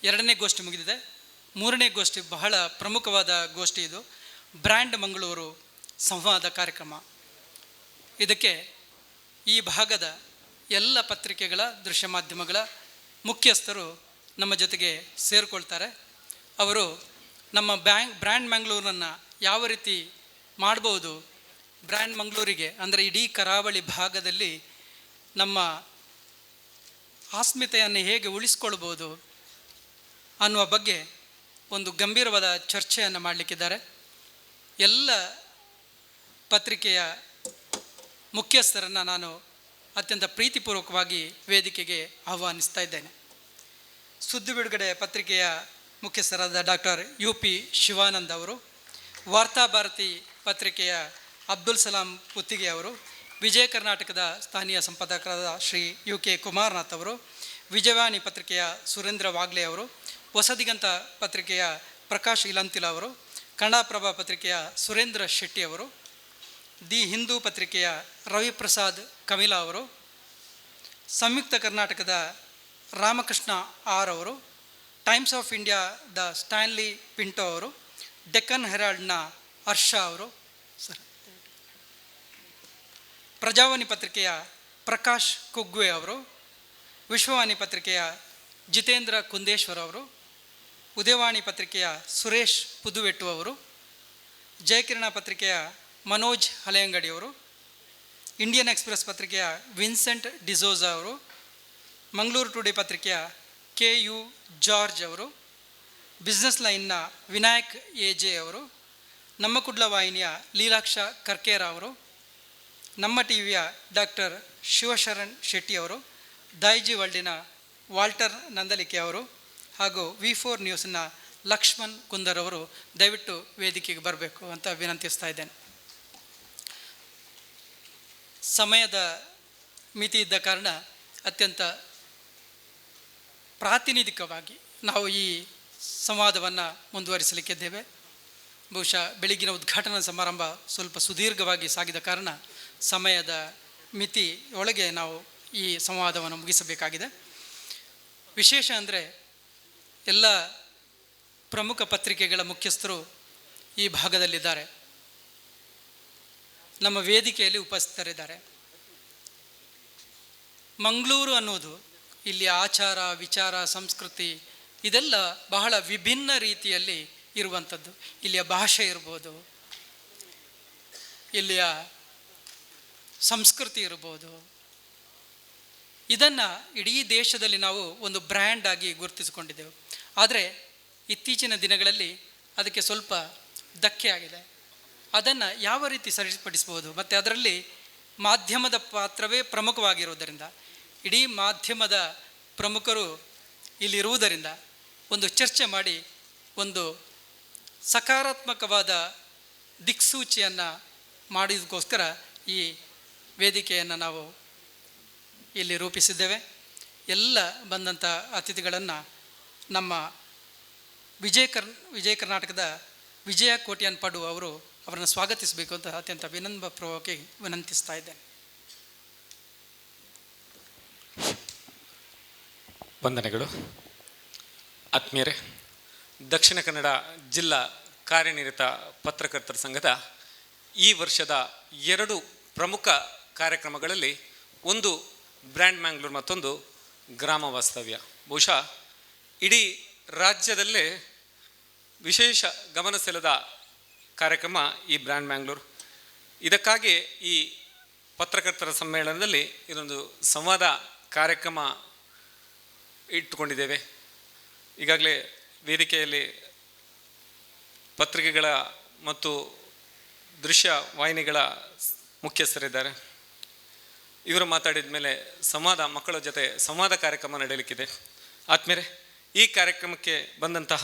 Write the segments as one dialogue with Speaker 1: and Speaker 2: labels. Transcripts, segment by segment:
Speaker 1: 2ನೇ ಗೋಷ್ಠಿ ಮುಗಿದಿದೆ. 3ನೇ ಗೋಷ್ಠಿ ಬಹಳ ಪ್ರಮುಖವಾದ ಗೋಷ್ಠಿ. ಇದು ಬ್ರ್ಯಾಂಡ್ ಮಂಗಳೂರು ಸಂವಾದ ಕಾರ್ಯಕ್ರಮ. ಇದಕ್ಕೆ ಈ ಭಾಗದ ಎಲ್ಲ ಪತ್ರಿಕೆಗಳ ದೃಶ್ಯ ಮಾಧ್ಯಮಗಳ ಮುಖ್ಯಸ್ಥರು ನಮ್ಮ ಜೊತೆಗೆ ಸೇರಿಕೊಳ್ತಾರೆ. ಅವರು ನಮ್ಮ ಬ್ರ್ಯಾಂಡ್ ಮಂಗಳೂರನ್ನು ಯಾವ ರೀತಿ ಮಾಡ್ಬೋದು, ಬ್ರ್ಯಾಂಡ್ ಮಂಗಳೂರಿಗೆ ಅಂದರೆ ಇಡೀ ಕರಾವಳಿ ಭಾಗದಲ್ಲಿ ನಮ್ಮ ಆಸ್ಮಿತೆಯನ್ನು ಹೇಗೆ ಉಳಿಸ್ಕೊಳ್ಬೋದು ಅನ್ನುವ ಬಗ್ಗೆ ಒಂದು ಗಂಭೀರವಾದ ಚರ್ಚೆಯನ್ನು ಮಾಡಲಿಕ್ಕಿದ್ದಾರೆ. ಎಲ್ಲ ಪತ್ರಿಕೆಯ ಮುಖ್ಯಸ್ಥರನ್ನು ನಾನು ಅತ್ಯಂತ ಪ್ರೀತಿಪೂರ್ವಕವಾಗಿ ವೇದಿಕೆಗೆ ಆಹ್ವಾನಿಸ್ತಾ ಇದ್ದೇನೆ. ಸುದ್ದಿ ಬಿಡುಗಡೆ ಪತ್ರಿಕೆಯ ಮುಖ್ಯಸ್ಥರಾದ ಡಾಕ್ಟರ್ UP ಶಿವಾನಂದ್ ಅವರು, ವಾರ್ತಾಭಾರತಿ ಪತ್ರಿಕೆಯ ಅಬ್ದುಲ್ ಸಲಾಂ ಪುತ್ತಿಗೆ ಅವರು, ವಿಜಯ ಕರ್ನಾಟಕದ ಸ್ಥಾನೀಯ ಸಂಪಾದಕರಾದ ಶ್ರೀ UK ಕುಮಾರನಾಥ್ ಅವರು, ವಿಜಯವಾಣಿ ಪತ್ರಿಕೆಯ ಸುರೇಂದ್ರ ವಾಗ್ಲೆ ಅವರು, ಹೊಸದಿಗಂತ ಪತ್ರಿಕೆಯ ಪ್ರಕಾಶ್ ಇಲಂತಿಲ ಅವರು, ಕನ್ನಡಪ್ರಭ ಪತ್ರಿಕೆಯ ಸುರೇಂದ್ರ ಶೆಟ್ಟಿ ಅವರು, ದಿ ಹಿಂದೂ ಪತ್ರಿಕೆಯ ರವಿಪ್ರಸಾದ್ ಕಮಿಲಾ ಅವರು, ಸಂಯುಕ್ತ ಕರ್ನಾಟಕದ ರಾಮಕೃಷ್ಣ ಆರ್ ಅವರು, ಟೈಮ್ಸ್ ಆಫ್ ಇಂಡಿಯಾದ ಸ್ಟ್ಯಾನ್ಲಿ ಪಿಂಟೋ ಅವರು, ಡೆಕ್ಕನ್ ಹೆರಾಲ್ಡ್ನ ಹರ್ಷ ಅವರು, ಪ್ರಜಾವಾಣಿ ಪತ್ರಿಕೆಯ ಪ್ರಕಾಶ್ ಕುಗ್ವೆ ಅವರು, ವಿಶ್ವವಾಣಿ ಪತ್ರಿಕೆಯ ಜಿತೇಂದ್ರ ಕುಂದೇಶ್ವರ್ ಅವರು, ಉದಯವಾಣಿ ಪತ್ರಿಕೆಯ ಸುರೇಶ್ ಪುದುವೆಟ್ಟು ಅವರು, ಜಯಕಿರಣ ಪತ್ರಿಕೆಯ ಮನೋಜ್ ಹಳೆಯಂಗಡಿ ಅವರು, ಇಂಡಿಯನ್ ಎಕ್ಸ್ಪ್ರೆಸ್ ಪತ್ರಿಕೆಯ ವಿನ್ಸೆಂಟ್ ಡಿಸೋಜಾ ಅವರು, ಮಂಗಳೂರು ಟುಡೇ ಪತ್ರಿಕೆಯ KU ಜಾರ್ಜ್ ಅವರು, ಬಿಸ್ನೆಸ್ ಲೈನ್ನ ವಿನಾಯಕ್ AJ ಅವರು, ನಮ್ಮ ಕುಡ್ಲ ವಾಹಿನಿಯ ಲೀಲಾಕ್ಷ ಕರ್ಕೇರ ಅವರು, ನಮ್ಮ ಟಿವಿಯ ಡಾಕ್ಟರ್ ಶಿವಶರಣ್ ಶೆಟ್ಟಿ ಅವರು, ದಾಯ್ಜಿ ವರ್ಲ್ಡಿನ ವಾಲ್ಟರ್ ನಂದಲಿಕೆ ಅವರು ಹಾಗೂ V4 ನ್ಯೂಸ್ನ ಲಕ್ಷ್ಮಣ್ ಕುಂದರ್ ಅವರು ದಯವಿಟ್ಟು ವೇದಿಕೆಗೆ ಬರಬೇಕು ಅಂತ ವಿನಂತಿಸ್ತಾ ಇದ್ದೇನೆ. ಸಮಯದ ಮಿತಿ ಇದ್ದ ಕಾರಣ ಅತ್ಯಂತ ಪ್ರಾತಿನಿಧಿಕವಾಗಿ ನಾವು ಈ ಸಂವಾದವನ್ನು ಮುಂದುವರಿಸಲಿಕ್ಕಿದ್ದೇವೆ. ಬಹುಶಃ ಬೆಳಗಿನ ಉದ್ಘಾಟನಾ ಸಮಾರಂಭ ಸ್ವಲ್ಪ ಸುದೀರ್ಘವಾಗಿ ಸಾಗಿದ ಕಾರಣ ಸಮಯದ ಮಿತಿ ಒಳಗೆ ನಾವು ಈ ಸಂವಾದವನ್ನು ಮುಗಿಸಬೇಕಾಗಿದೆ. ವಿಶೇಷ ಅಂದರೆ ಎಲ್ಲ ಪ್ರಮುಖ ಪತ್ರಿಕೆಗಳ ಮುಖ್ಯಸ್ಥರು ಈ ಭಾಗದಲ್ಲಿದ್ದಾರೆ, ನಮ್ಮ ವೇದಿಕೆಯಲ್ಲಿ ಉಪಸ್ಥಿತರಿದ್ದಾರೆ. ಮಂಗಳೂರು ಅನ್ನೋದು ಇಲ್ಲಿ ಆಚಾರ ವಿಚಾರ ಸಂಸ್ಕೃತಿ ಇದೆಲ್ಲ ಬಹಳ ವಿಭಿನ್ನ ರೀತಿಯಲ್ಲಿ ಇರುವಂಥದ್ದು. ಇಲ್ಲಿಯ ಭಾಷೆ ಇರ್ಬೋದು, ಇಲ್ಲಿಯ ಸಂಸ್ಕೃತಿ ಇರ್ಬೋದು, ಇದನ್ನು ಇಡೀ ದೇಶದಲ್ಲಿ ನಾವು ಒಂದು ಬ್ರ್ಯಾಂಡ್ ಆಗಿ ಗುರುತಿಸಿಕೊಂಡಿದ್ದೆವು. ಆದರೆ ಇತ್ತೀಚಿನ ದಿನಗಳಲ್ಲಿ ಅದಕ್ಕೆ ಸ್ವಲ್ಪ ಧಕ್ಕೆ ಆಗಿದೆ. ಅದನ್ನು ಯಾವ ರೀತಿ ಸರಿಪಡಿಸ್ಬೋದು, ಮತ್ತು ಅದರಲ್ಲಿ ಮಾಧ್ಯಮದ ಪಾತ್ರವೇ ಪ್ರಮುಖವಾಗಿರುವುದರಿಂದ, ಇಡೀ ಮಾಧ್ಯಮದ ಪ್ರಮುಖರು ಇಲ್ಲಿರುವುದರಿಂದ ಒಂದು ಚರ್ಚೆ ಮಾಡಿ ಒಂದು ಸಕಾರಾತ್ಮಕವಾದ ದಿಕ್ಸೂಚಿಯನ್ನು ಮಾಡೋದಕ್ಕೋಸ್ಕರ ಈ ವೇದಿಕೆಯನ್ನು ನಾವು ಇಲ್ಲಿ ರೂಪಿಸಿದ್ದೇವೆ. ಎಲ್ಲ ಬಂದಂಥ ಅತಿಥಿಗಳನ್ನು ನಮ್ಮ ವಿಜಯ ಕರ್ನಾಟಕದ ವಿಜಯ ಕೋಟ್ಯಾನ್ ಪಡು ಅವರನ್ನು ಸ್ವಾಗತಿಸಬೇಕು ಅಂತ ಅತ್ಯಂತ ವಿನಮ್ರಪೂರ್ವಕವಾಗಿ ವಿನಂತಿಸ್ತಾ ಇದ್ದೇನೆ.
Speaker 2: ವಂದನೆಗಳು. ಆತ್ಮೀಯರೇ, ದಕ್ಷಿಣ ಕನ್ನಡ ಜಿಲ್ಲಾ ಕಾರ್ಯನಿರತ ಪತ್ರಕರ್ತರ ಸಂಘದ ಈ ವರ್ಷದ 2 ಪ್ರಮುಖ ಕಾರ್ಯಕ್ರಮಗಳಲ್ಲಿ ಒಂದು ಬ್ರ್ಯಾಂಡ್ ಮಂಗಳೂರು, ಮತ್ತೊಂದು ಗ್ರಾಮ ವಾಸ್ತವ್ಯ. ಬಹುಶಃ ಇಡೀ ರಾಜ್ಯದಲ್ಲೇ ವಿಶೇಷ ಗಮನ ಸೆಳೆದ ಕಾರ್ಯಕ್ರಮ ಈ ಬ್ರ್ಯಾಂಡ್ ಮಂಗಳೂರು. ಇದಕ್ಕಾಗಿ ಈ ಪತ್ರಕರ್ತರ ಸಮ್ಮೇಳನದಲ್ಲಿ ಇದೊಂದು ಸಂವಾದ ಕಾರ್ಯಕ್ರಮ ಇಟ್ಟುಕೊಂಡಿದ್ದೇವೆ. ಈಗಾಗಲೇ ವೇದಿಕೆಯಲ್ಲಿ ಪತ್ರಿಕೆಗಳ ಮತ್ತು ದೃಶ್ಯ ವಾಹಿನಿಗಳ ಮುಖ್ಯಸ್ಥರಿದ್ದಾರೆ. ಇವರು ಮಾತಾಡಿದ ಮೇಲೆ ಮಕ್ಕಳ ಜೊತೆ ಸಂವಾದ ಕಾರ್ಯಕ್ರಮ ನಡೆಯಲಿಕ್ಕಿದೆ. ಆದ್ಮೇಲೆ ಈ ಕಾರ್ಯಕ್ರಮಕ್ಕೆ ಬಂದಂತಹ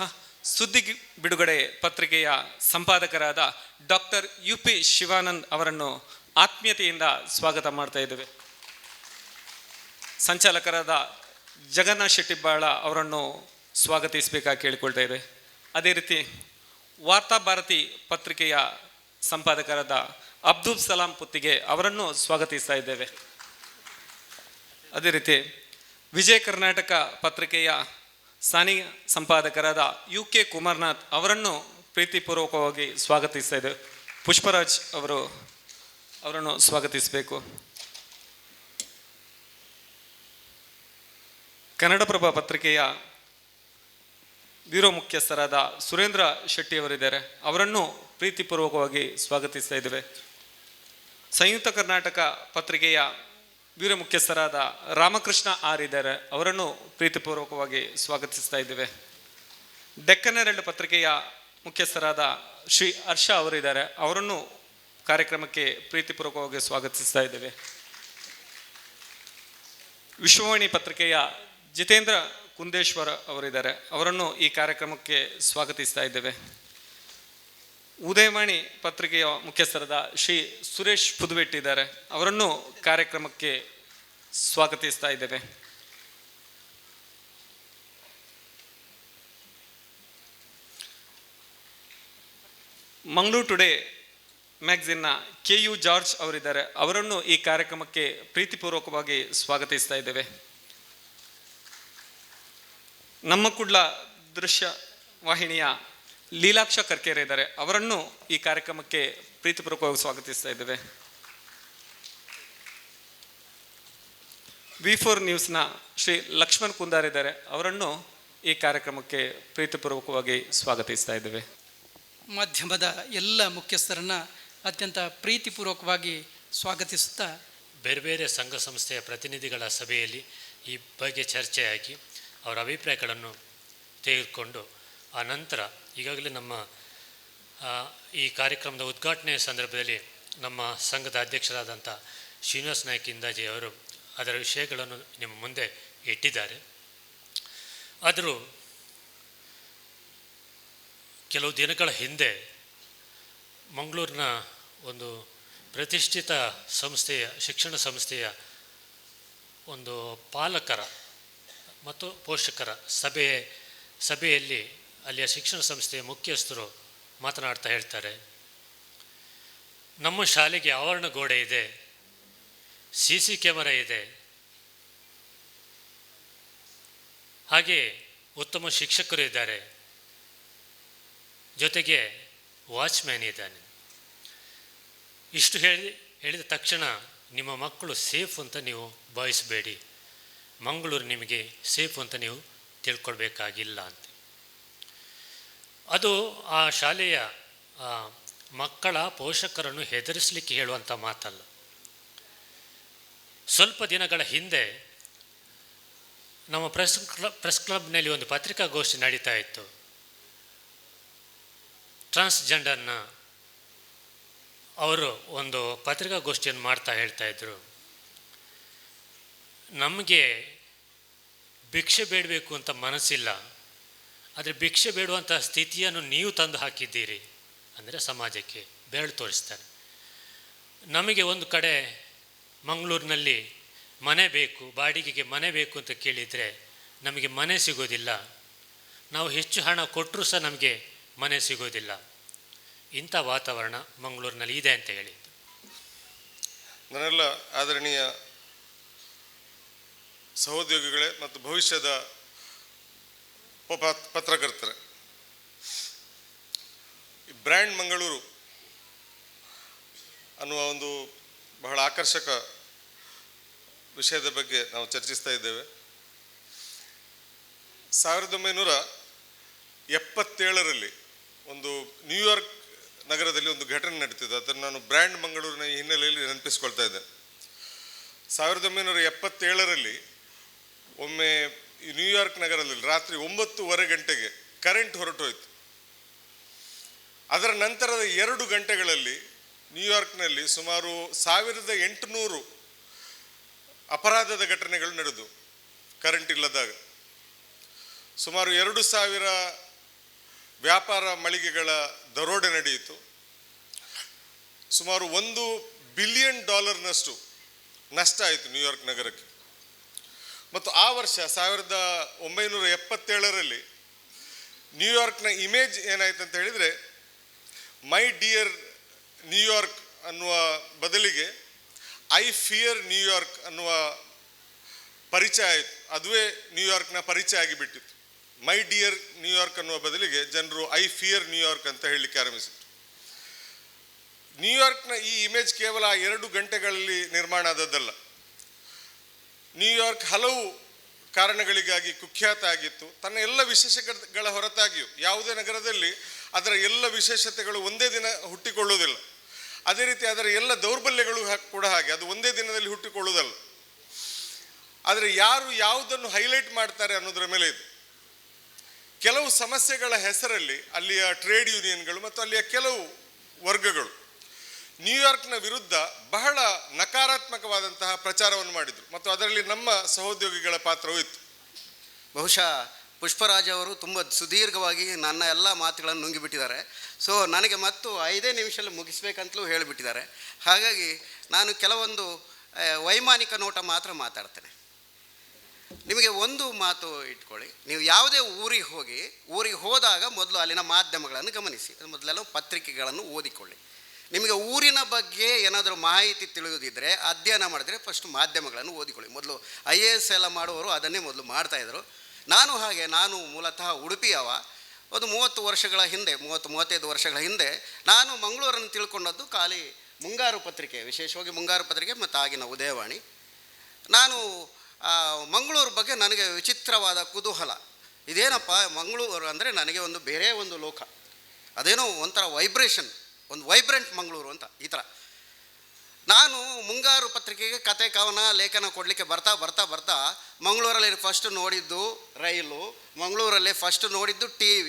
Speaker 2: ಸುದ್ದಿ ಬಿಡುಗಡೆ ಪತ್ರಿಕೆಯ ಸಂಪಾದಕರಾದ ಡಾಕ್ಟರ್ UP ಶಿವಾನಂದ್ ಅವರನ್ನು ಆತ್ಮೀಯತೆಯಿಂದ ಸ್ವಾಗತ ಮಾಡ್ತಾ ಇದ್ದೇವೆ. ಸಂಚಾಲಕರಾದ ಜಗನ್ನಾಥ್ ಶೆಟ್ಟಿಬ್ಬಾಳ ಅವರನ್ನು ಸ್ವಾಗತಿಸಬೇಕಾಗಿ ಕೇಳಿಕೊಳ್ತಾ ಇದೆ. ಅದೇ ರೀತಿ ವಾರ್ತಾಭಾರತಿ ಪತ್ರಿಕೆಯ ಸಂಪಾದಕರಾದ ಅಬ್ದುಲ್ ಸಲಾಂ ಪುತ್ತಿಗೆ ಅವರನ್ನು ಸ್ವಾಗತಿಸ್ತಾ ಇದ್ದೇವೆ. ಅದೇ ರೀತಿ ವಿಜಯ ಕರ್ನಾಟಕ ಪತ್ರಿಕೆಯ ಸ್ಥಾನಿಕ ಸಂಪಾದಕರಾದ UK ಕುಮಾರನಾಥ್ ಅವರನ್ನು ಪ್ರೀತಿಪೂರ್ವಕವಾಗಿ ಸ್ವಾಗತಿಸ್ತಾ ಇದ್ದೇವೆ. ಪುಷ್ಪರಾಜ್ ಅವರನ್ನು ಸ್ವಾಗತಿಸಬೇಕು. ಕನ್ನಡಪ್ರಭ ಪತ್ರಿಕೆಯ ಬ್ಯೂರೋ ಮುಖ್ಯಸ್ಥರಾದ ಸುರೇಂದ್ರ ಶೆಟ್ಟಿ ಅವರಿದ್ದಾರೆ, ಅವರನ್ನು ಪ್ರೀತಿಪೂರ್ವಕವಾಗಿ ಸ್ವಾಗತಿಸ್ತಾ ಇದ್ದೇವೆ. ಸಂಯುಕ್ತ ಕರ್ನಾಟಕ ಪತ್ರಿಕೆಯ ಬ್ಯೂರೋ ಮುಖ್ಯಸ್ಥರಾದ ರಾಮಕೃಷ್ಣ ಆರ್ ಇದ್ದಾರೆ, ಅವರನ್ನು ಪ್ರೀತಿಪೂರ್ವಕವಾಗಿ ಸ್ವಾಗತಿಸ್ತಾ ಇದ್ದೇವೆ. ಡೆಕ್ಕನ್ ಹೆರಾಲ್ಡ್ ಪತ್ರಿಕೆಯ ಮುಖ್ಯಸ್ಥರಾದ ಶ್ರೀ ಹರ್ಷ ಅವರಿದ್ದಾರೆ, ಅವರನ್ನು ಕಾರ್ಯಕ್ರಮಕ್ಕೆ ಪ್ರೀತಿಪೂರ್ವಕವಾಗಿ ಸ್ವಾಗತಿಸ್ತಾ ಇದ್ದೇವೆ. ವಿಶ್ವವಾಣಿ ಪತ್ರಿಕೆಯ ಜಿತೇಂದ್ರ ಕುಂದೇಶ್ವರ ಅವರಿದ್ದಾರೆ, ಅವರನ್ನು ಈ ಕಾರ್ಯಕ್ರಮಕ್ಕೆ ಸ್ವಾಗತಿಸ್ತಾ ಇದ್ದೇವೆ. ಉದಯವಾಣಿ ಪತ್ರಿಕೆಯ ಮುಖ್ಯಸ್ಥರಾದ ಶ್ರೀ ಸುರೇಶ್ ಪುದುವೆಟ್ಟಿ ಇದ್ದಾರೆ, ಅವರನ್ನು ಕಾರ್ಯಕ್ರಮಕ್ಕೆ ಸ್ವಾಗತಿಸ್ತಾ ಇದ್ದೇವೆ. ಮಂಗಳೂರು ಟುಡೇ ಮ್ಯಾಗಝಿನ್ನ KU ಜಾರ್ಜ್ ಅವರಿದ್ದಾರೆ, ಅವರನ್ನು ಈ ಕಾರ್ಯಕ್ರಮಕ್ಕೆ ಪ್ರೀತಿಪೂರ್ವಕವಾಗಿ ಸ್ವಾಗತಿಸ್ತಾ ಇದ್ದೇವೆ. ನಮ್ಮ ಕುಡ್ಲ ದೃಶ್ಯ ವಾಹಿನಿಯ ಲೀಲಾಕ್ಷ ಕರ್ಕೇರೆ ಇದ್ದಾರೆ, ಅವರನ್ನು ಈ ಕಾರ್ಯಕ್ರಮಕ್ಕೆ ಪ್ರೀತಿಪೂರ್ವಕವಾಗಿ ಸ್ವಾಗತಿಸ್ತಾ ಇದ್ದೇವೆ. V4 ನ್ಯೂಸ್ನ ಶ್ರೀ ಲಕ್ಷ್ಮಣ್ ಕುಂದಾರ್ ಇದ್ದಾರೆ, ಅವರನ್ನು ಈ ಕಾರ್ಯಕ್ರಮಕ್ಕೆ ಪ್ರೀತಿಪೂರ್ವಕವಾಗಿ ಸ್ವಾಗತಿಸ್ತಾ ಇದ್ದೇವೆ.
Speaker 1: ಮಾಧ್ಯಮದ ಎಲ್ಲ ಮುಖ್ಯಸ್ಥರನ್ನು ಅತ್ಯಂತ ಪ್ರೀತಿಪೂರ್ವಕವಾಗಿ ಸ್ವಾಗತಿಸುತ್ತಾ
Speaker 3: ಬೇರೆ ಬೇರೆ ಸಂಘ ಸಂಸ್ಥೆಯ ಪ್ರತಿನಿಧಿಗಳ ಸಭೆಯಲ್ಲಿ ಈ ಬಗ್ಗೆ ಚರ್ಚೆಯಾಗಿ ಅವರ ಅಭಿಪ್ರಾಯಗಳನ್ನು ತೆಗೆದುಕೊಂಡು ಆ ನಂತರ ಈಗಾಗಲೇ ನಮ್ಮ ಈ ಕಾರ್ಯಕ್ರಮದ ಉದ್ಘಾಟನೆಯ ಸಂದರ್ಭದಲ್ಲಿ ನಮ್ಮ ಸಂಘದ ಅಧ್ಯಕ್ಷರಾದಂಥ ಶ್ರೀನಿವಾಸ್ ನಾಯ್ಕ ಇಂದಾಜಿ ಅವರು ಅದರ ವಿಷಯಗಳನ್ನು ನಿಮ್ಮ ಮುಂದೆ ಇಟ್ಟಿದ್ದಾರೆ. ಆದರೂ ಕೆಲವು ದಿನಗಳ ಹಿಂದೆ ಮಂಗಳೂರಿನ ಒಂದು ಪ್ರತಿಷ್ಠಿತ ಸಂಸ್ಥೆಯ ಶಿಕ್ಷಣ ಸಂಸ್ಥೆಯ ಒಂದು ಪಾಲಕರ ಮತ್ತು ಪೋಷಕರ ಸಭೆಯಲ್ಲಿ ಅಲ್ಲಿಯ ಶಿಕ್ಷಣ ಸಂಸ್ಥೆಯ ಮುಖ್ಯಸ್ಥರು ಮಾತನಾಡ್ತಾ ಹೇಳ್ತಾರೆ, ನಮ್ಮ ಶಾಲೆಗೆ ಆವರಣ ಗೋಡೆ ಇದೆ, CC ಕ್ಯಾಮರಾ ಇದೆ, ಹಾಗೆ ಉತ್ತಮ ಶಿಕ್ಷಕರು ಇದ್ದಾರೆ, ಜೊತೆಗೆ ವಾಚ್ಮ್ಯಾನ್ ಇದ್ದಾನೆ. ಇಷ್ಟು ಹೇಳಿದ ತಕ್ಷಣ ನಿಮ್ಮ ಮಕ್ಕಳು ಸೇಫ್ ಅಂತ ನೀವು ಭಾವಿಸಬೇಡಿ, ಮಂಗಳೂರು ನಿಮಗೆ ಸೇಫ್ ಅಂತ ನೀವು ತಿಳ್ಕೊಳ್ಬೇಕಾಗಿಲ್ಲ ಅಂತ. ಅದು ಆ ಶಾಲೆಯ ಮಕ್ಕಳ ಪೋಷಕರನ್ನು ಹೆದರಿಸಲಿಕ್ಕೆ ಹೇಳುವಂಥ ಮಾತಲ್ಲ. ಸ್ವಲ್ಪ ದಿನಗಳ ಹಿಂದೆ ನಮ್ಮ ಪ್ರೆಸ್ ಕ್ಲಬ್ನಲ್ಲಿ ಒಂದು ಪತ್ರಿಕಾಗೋಷ್ಠಿ ನಡೀತಾ ಇತ್ತು. ಟ್ರಾನ್ಸ್ಜೆಂಡರ್ನ ಅವರು ಒಂದು ಪತ್ರಿಕಾಗೋಷ್ಠಿಯನ್ನು ಮಾಡ್ತಾ ಹೇಳ್ತಾ ಇದ್ದರು, ನಮಗೆ ಭಿಕ್ಷೆ ಬೇಡಬೇಕು ಅಂತ ಮನಸ್ಸಿಲ್ಲ, ಆದರೆ ಭಿಕ್ಷೆ ಬೇಡುವಂಥ ಸ್ಥಿತಿಯನ್ನು ನೀವು ತಂದು ಹಾಕಿದ್ದೀರಿ ಅಂದರೆ ಸಮಾಜಕ್ಕೆ ಬೆರಳು ತೋರಿಸ್ತಾರೆ. ನಮಗೆ ಒಂದು ಕಡೆ ಮಂಗಳೂರಿನಲ್ಲಿ ಮನೆ ಬೇಕು, ಬಾಡಿಗೆಗೆ ಮನೆ ಬೇಕು ಅಂತ ಕೇಳಿದರೆ ನಮಗೆ ಮನೆ ಸಿಗೋದಿಲ್ಲ, ನಾವು ಹೆಚ್ಚು ಹಣ ಕೊಟ್ಟರೂ ಸಹ ನಮಗೆ ಮನೆ ಸಿಗೋದಿಲ್ಲ. ಇಂಥ ವಾತಾವರಣ ಮಂಗಳೂರಿನಲ್ಲಿ ಇದೆ ಅಂತ ಹೇಳಿದ್ದು.
Speaker 4: ನನ್ನೆಲ್ಲ ಆದರಣೀಯ ಸಹೋದ್ಯೋಗಿಗಳೇ ಮತ್ತು ಭವಿಷ್ಯದ ಪತ್ರಕರ್ತರೆ, ಬ್ರ್ಯಾಂಡ್ ಮಂಗಳೂರು ಅನ್ನುವ ಒಂದು ಬಹಳ ಆಕರ್ಷಕ ವಿಷಯದ ಬಗ್ಗೆ ನಾವು ಚರ್ಚಿಸ್ತಾ ಇದ್ದೇವೆ. 1977ರಲ್ಲಿ ಒಂದು ನ್ಯೂಯಾರ್ಕ್ ನಗರದಲ್ಲಿ ಒಂದು ಘಟನೆ ನಡೀತಿದೆ. ಅದನ್ನು ನಾನು ಬ್ರ್ಯಾಂಡ್ ಮಂಗಳೂರಿನ ಈ ಹಿನ್ನೆಲೆಯಲ್ಲಿ ನೆನಪಿಸ್ಕೊಳ್ತಾ ಇದ್ದೇನೆ. 1977ರಲ್ಲಿ ಒಮ್ಮೆ ಈ ನ್ಯೂಯಾರ್ಕ್ ನಗರದಲ್ಲಿ ರಾತ್ರಿ 9:15 ಗಂಟೆಗೆ ಕರೆಂಟ್ ಹೊರಟೋಯ್ತು. ಅದರ ನಂತರದ 2 ಗಂಟೆಗಳಲ್ಲಿ ನ್ಯೂಯಾರ್ಕ್ನಲ್ಲಿ ಸುಮಾರು 1800 ಅಪರಾಧದ ಘಟನೆಗಳು ನಡೆದು ಕರೆಂಟ್ ಇಲ್ಲದಾಗ. ಸುಮಾರು 2000 ವ್ಯಾಪಾರ ಮಳಿಗೆಗಳ ದರೋಡೆ ನಡೆಯಿತು. ಸುಮಾರು $1 ಬಿಲಿಯನ್ ನಷ್ಟ ಆಯಿತು ನ್ಯೂಯಾರ್ಕ್ ನಗರಕ್ಕೆ. ಮತ್ತು ಆ ವರ್ಷ 1977ರಲ್ಲಿ ನ್ಯೂಯಾರ್ಕ್ನ ಇಮೇಜ್ ಏನಾಯ್ತು ಅಂತ ಹೇಳಿದರೆ, ಮೈ ಡಿಯರ್ ನ್ಯೂಯಾರ್ಕ್ ಅನ್ನುವ ಬದಲಿಗೆ ಐ ಫಿಯರ್ ನ್ಯೂಯಾರ್ಕ್ ಅನ್ನುವ ಪರಿಚಯ ಆಯಿತು. ಅದುವೇ ನ್ಯೂಯಾರ್ಕ್ನ ಪರಿಚಯ ಆಗಿಬಿಟ್ಟಿತ್ತು. ಮೈ ಡಿಯರ್ ನ್ಯೂಯಾರ್ಕ್ ಅನ್ನುವ ಬದಲಿಗೆ ಜನರು ಐ ಫಿಯರ್ ನ್ಯೂಯಾರ್ಕ್ ಅಂತ ಹೇಳಲಿಕ್ಕೆ ಆರಂಭಿಸಿದರು. ನ್ಯೂಯಾರ್ಕ್ನ ಈ ಇಮೇಜ್ ಕೇವಲ 2 ಗಂಟೆಗಳಲ್ಲಿ ನಿರ್ಮಾಣ ಆದದ್ದಲ್ಲ. ನ್ಯೂಯಾರ್ಕ್ ಹಲವು ಕಾರಣಗಳಿಗಾಗಿ ಕುಖ್ಯಾತ ಆಗಿತ್ತು. ತನ್ನ ಎಲ್ಲ ವಿಶೇಷಗಳ ಹೊರತಾಗಿಯೂ ಯಾವುದೇ ನಗರದಲ್ಲಿ ಅದರ ಎಲ್ಲ ವಿಶೇಷತೆಗಳು ಒಂದೇ ದಿನ ಹುಟ್ಟಿಕೊಳ್ಳುವುದಿಲ್ಲ. ಅದೇ ರೀತಿ ಅದರ ಎಲ್ಲ ದೌರ್ಬಲ್ಯಗಳು ಕೂಡ ಹಾಗೆ, ಅದು ಒಂದೇ ದಿನದಲ್ಲಿ ಹುಟ್ಟಿಕೊಳ್ಳುವುದಲ್ಲ. ಆದರೆ ಯಾರು ಯಾವುದನ್ನು ಹೈಲೈಟ್ ಮಾಡ್ತಾರೆ ಅನ್ನೋದರ ಮೇಲೆ ಇದೆ. ಕೆಲವು ಸಮಸ್ಯೆಗಳ ಹೆಸರಲ್ಲಿ ಅಲ್ಲಿಯ ಟ್ರೇಡ್ ಯೂನಿಯನ್ಗಳು ಮತ್ತು ಅಲ್ಲಿಯ ಕೆಲವು ವರ್ಗಗಳು ನ್ಯೂಯಾರ್ಕ್ನ ವಿರುದ್ಧ ಬಹಳ ನಕಾರಾತ್ಮಕವಾದಂತಹ ಪ್ರಚಾರವನ್ನು ಮಾಡಿದರು ಮತ್ತು ಅದರಲ್ಲಿ ನಮ್ಮ ಸಹೋದ್ಯೋಗಿಗಳ ಪಾತ್ರವೂ ಇತ್ತು.
Speaker 5: ಬಹುಶಃ ಪುಷ್ಪರಾಜ್ ಅವರು ತುಂಬ ಸುದೀರ್ಘವಾಗಿ ನನ್ನ ಎಲ್ಲ ಮಾತುಗಳನ್ನು ನುಂಗಿಬಿಟ್ಟಿದ್ದಾರೆ. ಸೊ ನನಗೆ ಮತ್ತು 5 ನಿಮಿಷದಲ್ಲಿ ಮುಗಿಸ್ಬೇಕಂತಲೂ ಹೇಳಿಬಿಟ್ಟಿದ್ದಾರೆ. ಹಾಗಾಗಿ ನಾನು ಕೆಲವೊಂದು ವೈಮಾನಿಕ ನೋಟ ಮಾತ್ರ ಮಾತಾಡ್ತೇನೆ. ನಿಮಗೆ ಒಂದು ಮಾತು ಇಟ್ಕೊಳ್ಳಿ, ನೀವು ಯಾವುದೇ ಊರಿಗೆ ಹೋದಾಗ ಮೊದಲು ಅಲ್ಲಿನ ಮಾಧ್ಯಮಗಳನ್ನು ಗಮನಿಸಿ, ಮೊದಲೆಲ್ಲ ಪತ್ರಿಕೆಗಳನ್ನು ಓದಿಕೊಳ್ಳಿ. ನಿಮಗೆ ಊರಿನ ಬಗ್ಗೆ ಏನಾದರೂ ಮಾಹಿತಿ ತಿಳಿಯೋದಿದ್ದರೆ, ಅಧ್ಯಯನ ಮಾಡಿದ್ರೆ ಫಸ್ಟ್ ಮಾಧ್ಯಮಗಳನ್ನು ಓದಿಕೊಳ್ಳಿ. ಮೊದಲು IAS ಎಲ್ಲ ಮಾಡುವವರು ಅದನ್ನೇ ಮೊದಲು ಮಾಡ್ತಾಯಿದ್ರು. ನಾನು ಮೂಲತಃ ಉಡುಪಿಯವ. ಒಂದು 30 ವರ್ಷಗಳ ಹಿಂದೆ 30-35 ವರ್ಷಗಳ ಹಿಂದೆ ನಾನು ಮಂಗಳೂರನ್ನು ತಿಳ್ಕೊಂಡದ್ದು ಖಾಲಿ ಮುಂಗಾರು ಪತ್ರಿಕೆ, ವಿಶೇಷವಾಗಿ ಮುಂಗಾರು ಪತ್ರಿಕೆ ಮತ್ತು ಆಗಿನ ಉದಯವಾಣಿ. ನಾನು ಮಂಗಳೂರು ಬಗ್ಗೆ ನನಗೆ ವಿಚಿತ್ರವಾದ ಕುತೂಹಲ. ಇದೇನಪ್ಪ ಮಂಗಳೂರು ಅಂದರೆ ನನಗೆ ಒಂದು ಬೇರೆ ಒಂದು ಲೋಕ, ಅದೇನೋ ಒಂಥರ ವೈಬ್ರೇಷನ್, ಒಂದು ವೈಬ್ರೆಂಟ್ ಮಂಗಳೂರು ಅಂತ ಈ ಥರ. ನಾನು ಮುಂಗಾರು ಪತ್ರಿಕೆಗೆ ಕತೆ ಕವನ ಲೇಖನ ಕೊಡಲಿಕ್ಕೆ ಬರ್ತಾ ಮಂಗಳೂರಲ್ಲಿ ಫಸ್ಟ್ ನೋಡಿದ್ದು ರೈಲು, ಮಂಗಳೂರಲ್ಲಿ ಫಸ್ಟ್ ನೋಡಿದ್ದು TV,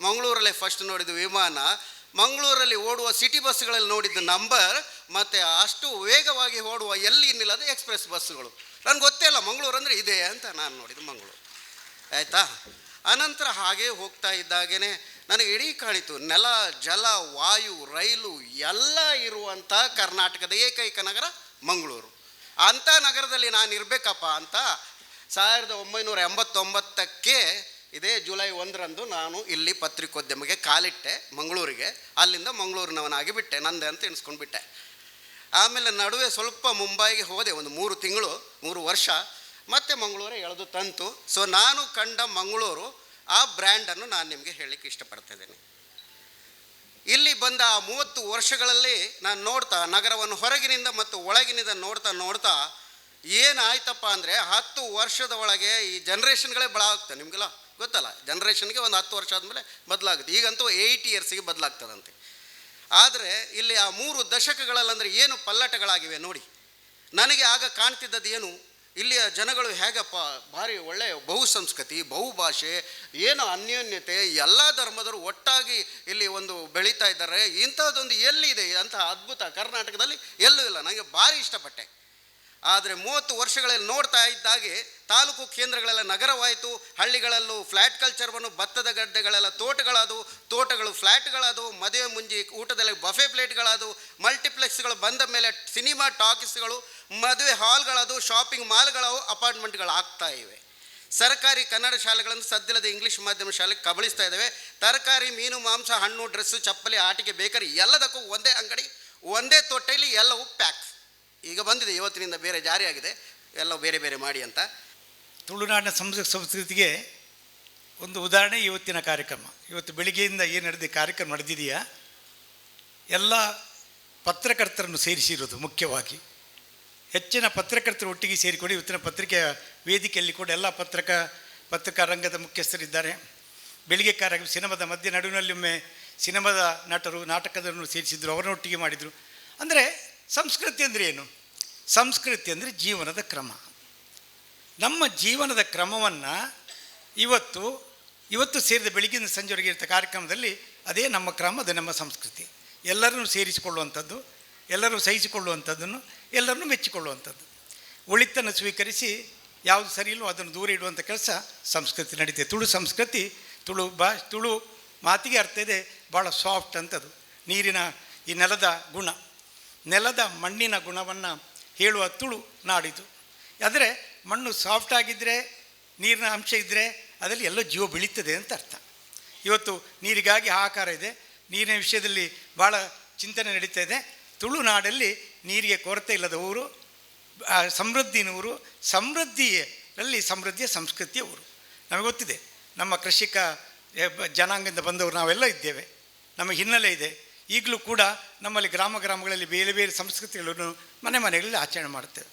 Speaker 5: ಮಂಗಳೂರಲ್ಲಿ ಫಸ್ಟ್ ನೋಡಿದ್ದು ವಿಮಾನ, ಮಂಗಳೂರಲ್ಲಿ ಓಡುವ ಸಿಟಿ ಬಸ್ಗಳಲ್ಲಿ ನೋಡಿದ್ದು ನಂಬರ್, ಮತ್ತು ಅಷ್ಟು ವೇಗವಾಗಿ ಓಡುವ ಎಲ್ಲಿ ನಿಲ್ಲದ ಎಕ್ಸ್ಪ್ರೆಸ್ ಬಸ್ಸುಗಳು. ನನಗೆ ಗೊತ್ತೇ ಇಲ್ಲ ಮಂಗಳೂರು ಅಂದರೆ ಇದೆ ಅಂತ ನಾನು ನೋಡಿದ್ದು ಮಂಗಳೂರು. ಆಯಿತಾ? ಅನಂತರ ಹಾಗೆ ಹೋಗ್ತಾ ಇದ್ದಾಗೇ ನನಗೆ ಇಡೀ ಕಾಣಿತು ನೆಲ, ಜಲ, ವಾಯು, ರೈಲು ಎಲ್ಲ ಇರುವಂಥ ಕರ್ನಾಟಕದ ಏಕೈಕ ನಗರ ಮಂಗಳೂರು. ಅಂಥ ನಗರದಲ್ಲಿ ನಾನು ಇರಬೇಕಪ್ಪ ಅಂತ 1989ಕ್ಕೆ ಇದೇ ಜುಲೈ 1ರಂದು ನಾನು ಇಲ್ಲಿ ಪತ್ರಿಕೋದ್ಯಮಿಗೆ ಕಾಲಿಟ್ಟೆ ಮಂಗಳೂರಿಗೆ. ಅಲ್ಲಿಂದ ಮಂಗಳೂರಿನವನಾಗಿ ಬಿಟ್ಟೆ, ನಂದೆ ಅಂತ ಎಣಿಸ್ಕೊಂಡು ಬಿಟ್ಟೆ. ಆಮೇಲೆ ನಡುವೆ ಸ್ವಲ್ಪ ಮುಂಬೈಗೆ ಹೋದೆ, ಒಂದು 3 ವರ್ಷ, ಮತ್ತೆ ಮಂಗಳೂರೇ ಎಳೆದು ತಂತು. ಸೊ ನಾನು ಕಂಡ ಮಂಗಳೂರು, ಆ ಬ್ರ್ಯಾಂಡನ್ನು ನಾನು ನಿಮಗೆ ಹೇಳಲಿಕ್ಕೆ ಇಷ್ಟಪಡ್ತಾ ಇದ್ದೇನೆ. ಇಲ್ಲಿ ಬಂದ ಆ 30 ವರ್ಷಗಳಲ್ಲಿ ನಾನು ನೋಡ್ತಾ ನಗರವನ್ನು ಹೊರಗಿನಿಂದ ಮತ್ತು ಒಳಗಿನಿಂದ ನೋಡ್ತಾ ಏನಾಯ್ತಪ್ಪ ಅಂದರೆ 10 ವರ್ಷದ ಒಳಗೆ ಈ ಜನ್ರೇಷನ್ಗಳೇ ಬದಲಾಗ್ತದೆ. ನಿಮಗೆಲ್ಲ ಗೊತ್ತಲ್ಲ, ಜನ್ರೇಷನ್ಗೆ ಒಂದು 10 ವರ್ಷ ಆದಮೇಲೆ ಬದಲಾಗುತ್ತೆ. ಈಗಂತೂ 8 ಇಯರ್ಸಿಗೆ ಬದಲಾಗ್ತದಂತೆ. ಆದರೆ ಇಲ್ಲಿ ಆ 3 ದಶಕಗಳಲ್ಲಂದರೆ ಏನು ಪಲ್ಲಟಗಳಾಗಿವೆ ನೋಡಿ. ನನಗೆ ಆಗ ಕಾಣ್ತಿದ್ದದ್ದು ಏನು, ಇಲ್ಲಿಯ ಜನಗಳು ಹೇಗಪ್ಪ ಭಾರಿ ಒಳ್ಳೆಯ ಬಹುಸಂಸ್ಕೃತಿ, ಬಹುಭಾಷೆ, ಏನು ಅನ್ಯೋನ್ಯತೆ, ಎಲ್ಲ ಧರ್ಮದವರು ಒಟ್ಟಾಗಿ ಇಲ್ಲಿ ಒಂದು ಬೆಳೀತಾ ಇದ್ದಾರೆ. ಇಂಥದ್ದೊಂದು ಎಲ್ಲಿದೆ ಅಂತಹ ಅದ್ಭುತ ಕರ್ನಾಟಕದಲ್ಲಿ ಎಲ್ಲೂ ಇಲ್ಲ. ನನಗೆ ಭಾರಿ ಇಷ್ಟಪಟ್ಟೆ. ಆದರೆ 30 ವರ್ಷಗಳಲ್ಲಿ ನೋಡ್ತಾ ಇದ್ದಾಗೆ ತಾಲೂಕು ಕೇಂದ್ರಗಳೆಲ್ಲ ನಗರವಾಯಿತು. ಹಳ್ಳಿಗಳಲ್ಲೂ ಫ್ಲ್ಯಾಟ್ ಕಲ್ಚರ್ವನ್ನು, ಭತ್ತದ ಗಡ್ಡೆಗಳೆಲ್ಲ ತೋಟಗಳು ಫ್ಲ್ಯಾಟ್ಗಳಾದವು, ಮದುವೆ ಮುಂಜಿ ಊಟದಲ್ಲಿ ಬಫೆ ಪ್ಲೇಟ್ಗಳಾದವು, ಮಲ್ಟಿಪ್ಲೆಕ್ಸ್ಗಳು ಬಂದ ಮೇಲೆ ಸಿನಿಮಾ ಟಾಕೀಸ್ಗಳು, ಮದುವೆ ಹಾಲ್ಗಳಾದವು, ಶಾಪಿಂಗ್ ಮಾಲ್ಗಳವು, ಅಪಾರ್ಟ್ಮೆಂಟ್ಗಳು ಆಗ್ತಾ ಇವೆ. ಸರ್ಕಾರಿ ಕನ್ನಡ ಶಾಲೆಗಳನ್ನು ಸದ್ದಿಲ್ಲದ ಇಂಗ್ಲೀಷ್ ಮಾಧ್ಯಮ ಶಾಲೆಗೆ ಕಬಳಿಸ್ತಾ ಇದ್ದಾವೆ. ತರಕಾರಿ, ಮೀನು, ಮಾಂಸ, ಹಣ್ಣು, ಡ್ರೆಸ್ಸು, ಚಪ್ಪಲಿ, ಆಟಿಕೆ, ಬೇಕರಿ ಎಲ್ಲದಕ್ಕೂ ಒಂದೇ ಅಂಗಡಿ, ಒಂದೇ ತೊಟ್ಟೆಯಲ್ಲಿ ಎಲ್ಲವೂ ಪ್ಯಾಕ್. ಈಗ ಬಂದಿದೆ, ಇವತ್ತಿನಿಂದ ಬೇರೆ ಜಾರಿಯಾಗಿದೆ, ಎಲ್ಲ ಬೇರೆ ಬೇರೆ ಮಾಡಿ ಅಂತ.
Speaker 6: ತುಳುನಾಡಿನ ಸಂಸ್ಕೃತಿಗೆ ಒಂದು ಉದಾಹರಣೆ ಇವತ್ತಿನ ಕಾರ್ಯಕ್ರಮ. ಇವತ್ತು ಬೆಳಿಗ್ಗೆಯಿಂದ ಏನು ಕಾರ್ಯಕ್ರಮ ನಡೆದಿದೆಯಾ, ಎಲ್ಲ ಪತ್ರಕರ್ತರನ್ನು ಸೇರಿಸಿರೋದು. ಮುಖ್ಯವಾಗಿ ಹೆಚ್ಚಿನ ಪತ್ರಕರ್ತರು ಒಟ್ಟಿಗೆ ಸೇರಿಕೊಂಡು ಇವತ್ತಿನ ಪತ್ರಿಕೆಯ ವೇದಿಕೆಯಲ್ಲಿ ಕೂಡ ಎಲ್ಲ ಪತ್ರಿಕಾ ರಂಗದ ಮುಖ್ಯಸ್ಥರಿದ್ದಾರೆ. ಬೆಳಿಗ್ಗೆ ಕಾರ್ಯಕ್ರಮ ಸಿನಿಮಾದ ಮಧ್ಯೆ ನಡುವಿನಲ್ಲಿ ಒಮ್ಮೆ ಸಿನಿಮಾದ ನಟರು, ನಾಟಕದನ್ನು ಸೇರಿಸಿದ್ರು, ಅವರನ್ನೊಟ್ಟಿಗೆ ಮಾಡಿದರು. ಅಂದರೆ ಸಂಸ್ಕೃತಿ ಅಂದರೆ ಏನು? ಸಂಸ್ಕೃತಿ ಅಂದರೆ ಜೀವನದ ಕ್ರಮ. ನಮ್ಮ ಜೀವನದ ಕ್ರಮವನ್ನು ಇವತ್ತು ಸೇರಿದ ಬೆಳಗ್ಗಿನ ಸಂಜೆವರೆಗೆ ಇರ್ತ ಕಾರ್ಯಕ್ರಮದಲ್ಲಿ ಅದೇ ನಮ್ಮ ಕ್ರಮ, ಅದೇ ನಮ್ಮ ಸಂಸ್ಕೃತಿ. ಎಲ್ಲರನ್ನೂ ಸೇರಿಸಿಕೊಳ್ಳುವಂಥದ್ದು, ಎಲ್ಲರೂ ಸಹಿಸಿಕೊಳ್ಳುವಂಥದ್ದನ್ನು, ಎಲ್ಲರನ್ನೂ ಮೆಚ್ಚಿಕೊಳ್ಳುವಂಥದ್ದು. ಒಳಿತನ್ನು ಸ್ವೀಕರಿಸಿ ಯಾವುದು ಸರಿ ಇಲ್ಲವೋ ಅದನ್ನು ದೂರ ಇಡುವಂಥ ಕೆಲಸ ಸಂಸ್ಕೃತಿ ನಡೀತದೆ. ತುಳು ಸಂಸ್ಕೃತಿ, ತುಳು ಮಾತಿಗೆ ಅರ್ಥ ಇದೆ, ಭಾಳ ಸಾಫ್ಟ್ ಅಂಥದ್ದು. ನೀರಿನ ಈ ನೆಲದ ಮಣ್ಣಿನ ಗುಣವನ್ನು ಹೇಳುವ ತುಳು ನಾಡಿದು. ಆದರೆ ಮಣ್ಣು ಸಾಫ್ಟ್ ಆಗಿದ್ದರೆ, ನೀರಿನ ಅಂಶ ಇದ್ದರೆ ಅದರಲ್ಲಿ ಎಲ್ಲ ಜೀವ ಬೆಳೀತದೆ ಅಂತ ಅರ್ಥ. ಇವತ್ತು ನೀರಿಗಾಗಿ ಹಾಹಾಕಾರ ಇದೆ, ನೀರಿನ ವಿಷಯದಲ್ಲಿ ಭಾಳ ಚಿಂತನೆ ನಡೀತಾ ಇದೆ. ತುಳುನಾಡಲ್ಲಿ ನೀರಿಗೆ ಕೊರತೆ ಇಲ್ಲದ ಊರು, ಸಮೃದ್ಧಿನ ಊರು, ಸಮೃದ್ಧಿಯ ಸಂಸ್ಕೃತಿಯ ಊರು. ನಮಗೆ ಗೊತ್ತಿದೆ, ನಮ್ಮ ಕೃಷಿಕ ಜನಾಂಗದಿಂದ ಬಂದವರು ನಾವೆಲ್ಲ ಇದ್ದೇವೆ. ನಮ್ಮ ಹಿನ್ನೆಲೆ ಇದೆ. ಈಗಲೂ ಕೂಡ ನಮ್ಮಲ್ಲಿ ಗ್ರಾಮಗಳಲ್ಲಿ ಬೇರೆ ಬೇರೆ ಸಂಸ್ಕೃತಿಗಳನ್ನು ಮನೆಗಳಲ್ಲಿ ಆಚರಣೆ ಮಾಡ್ತೇವೆ.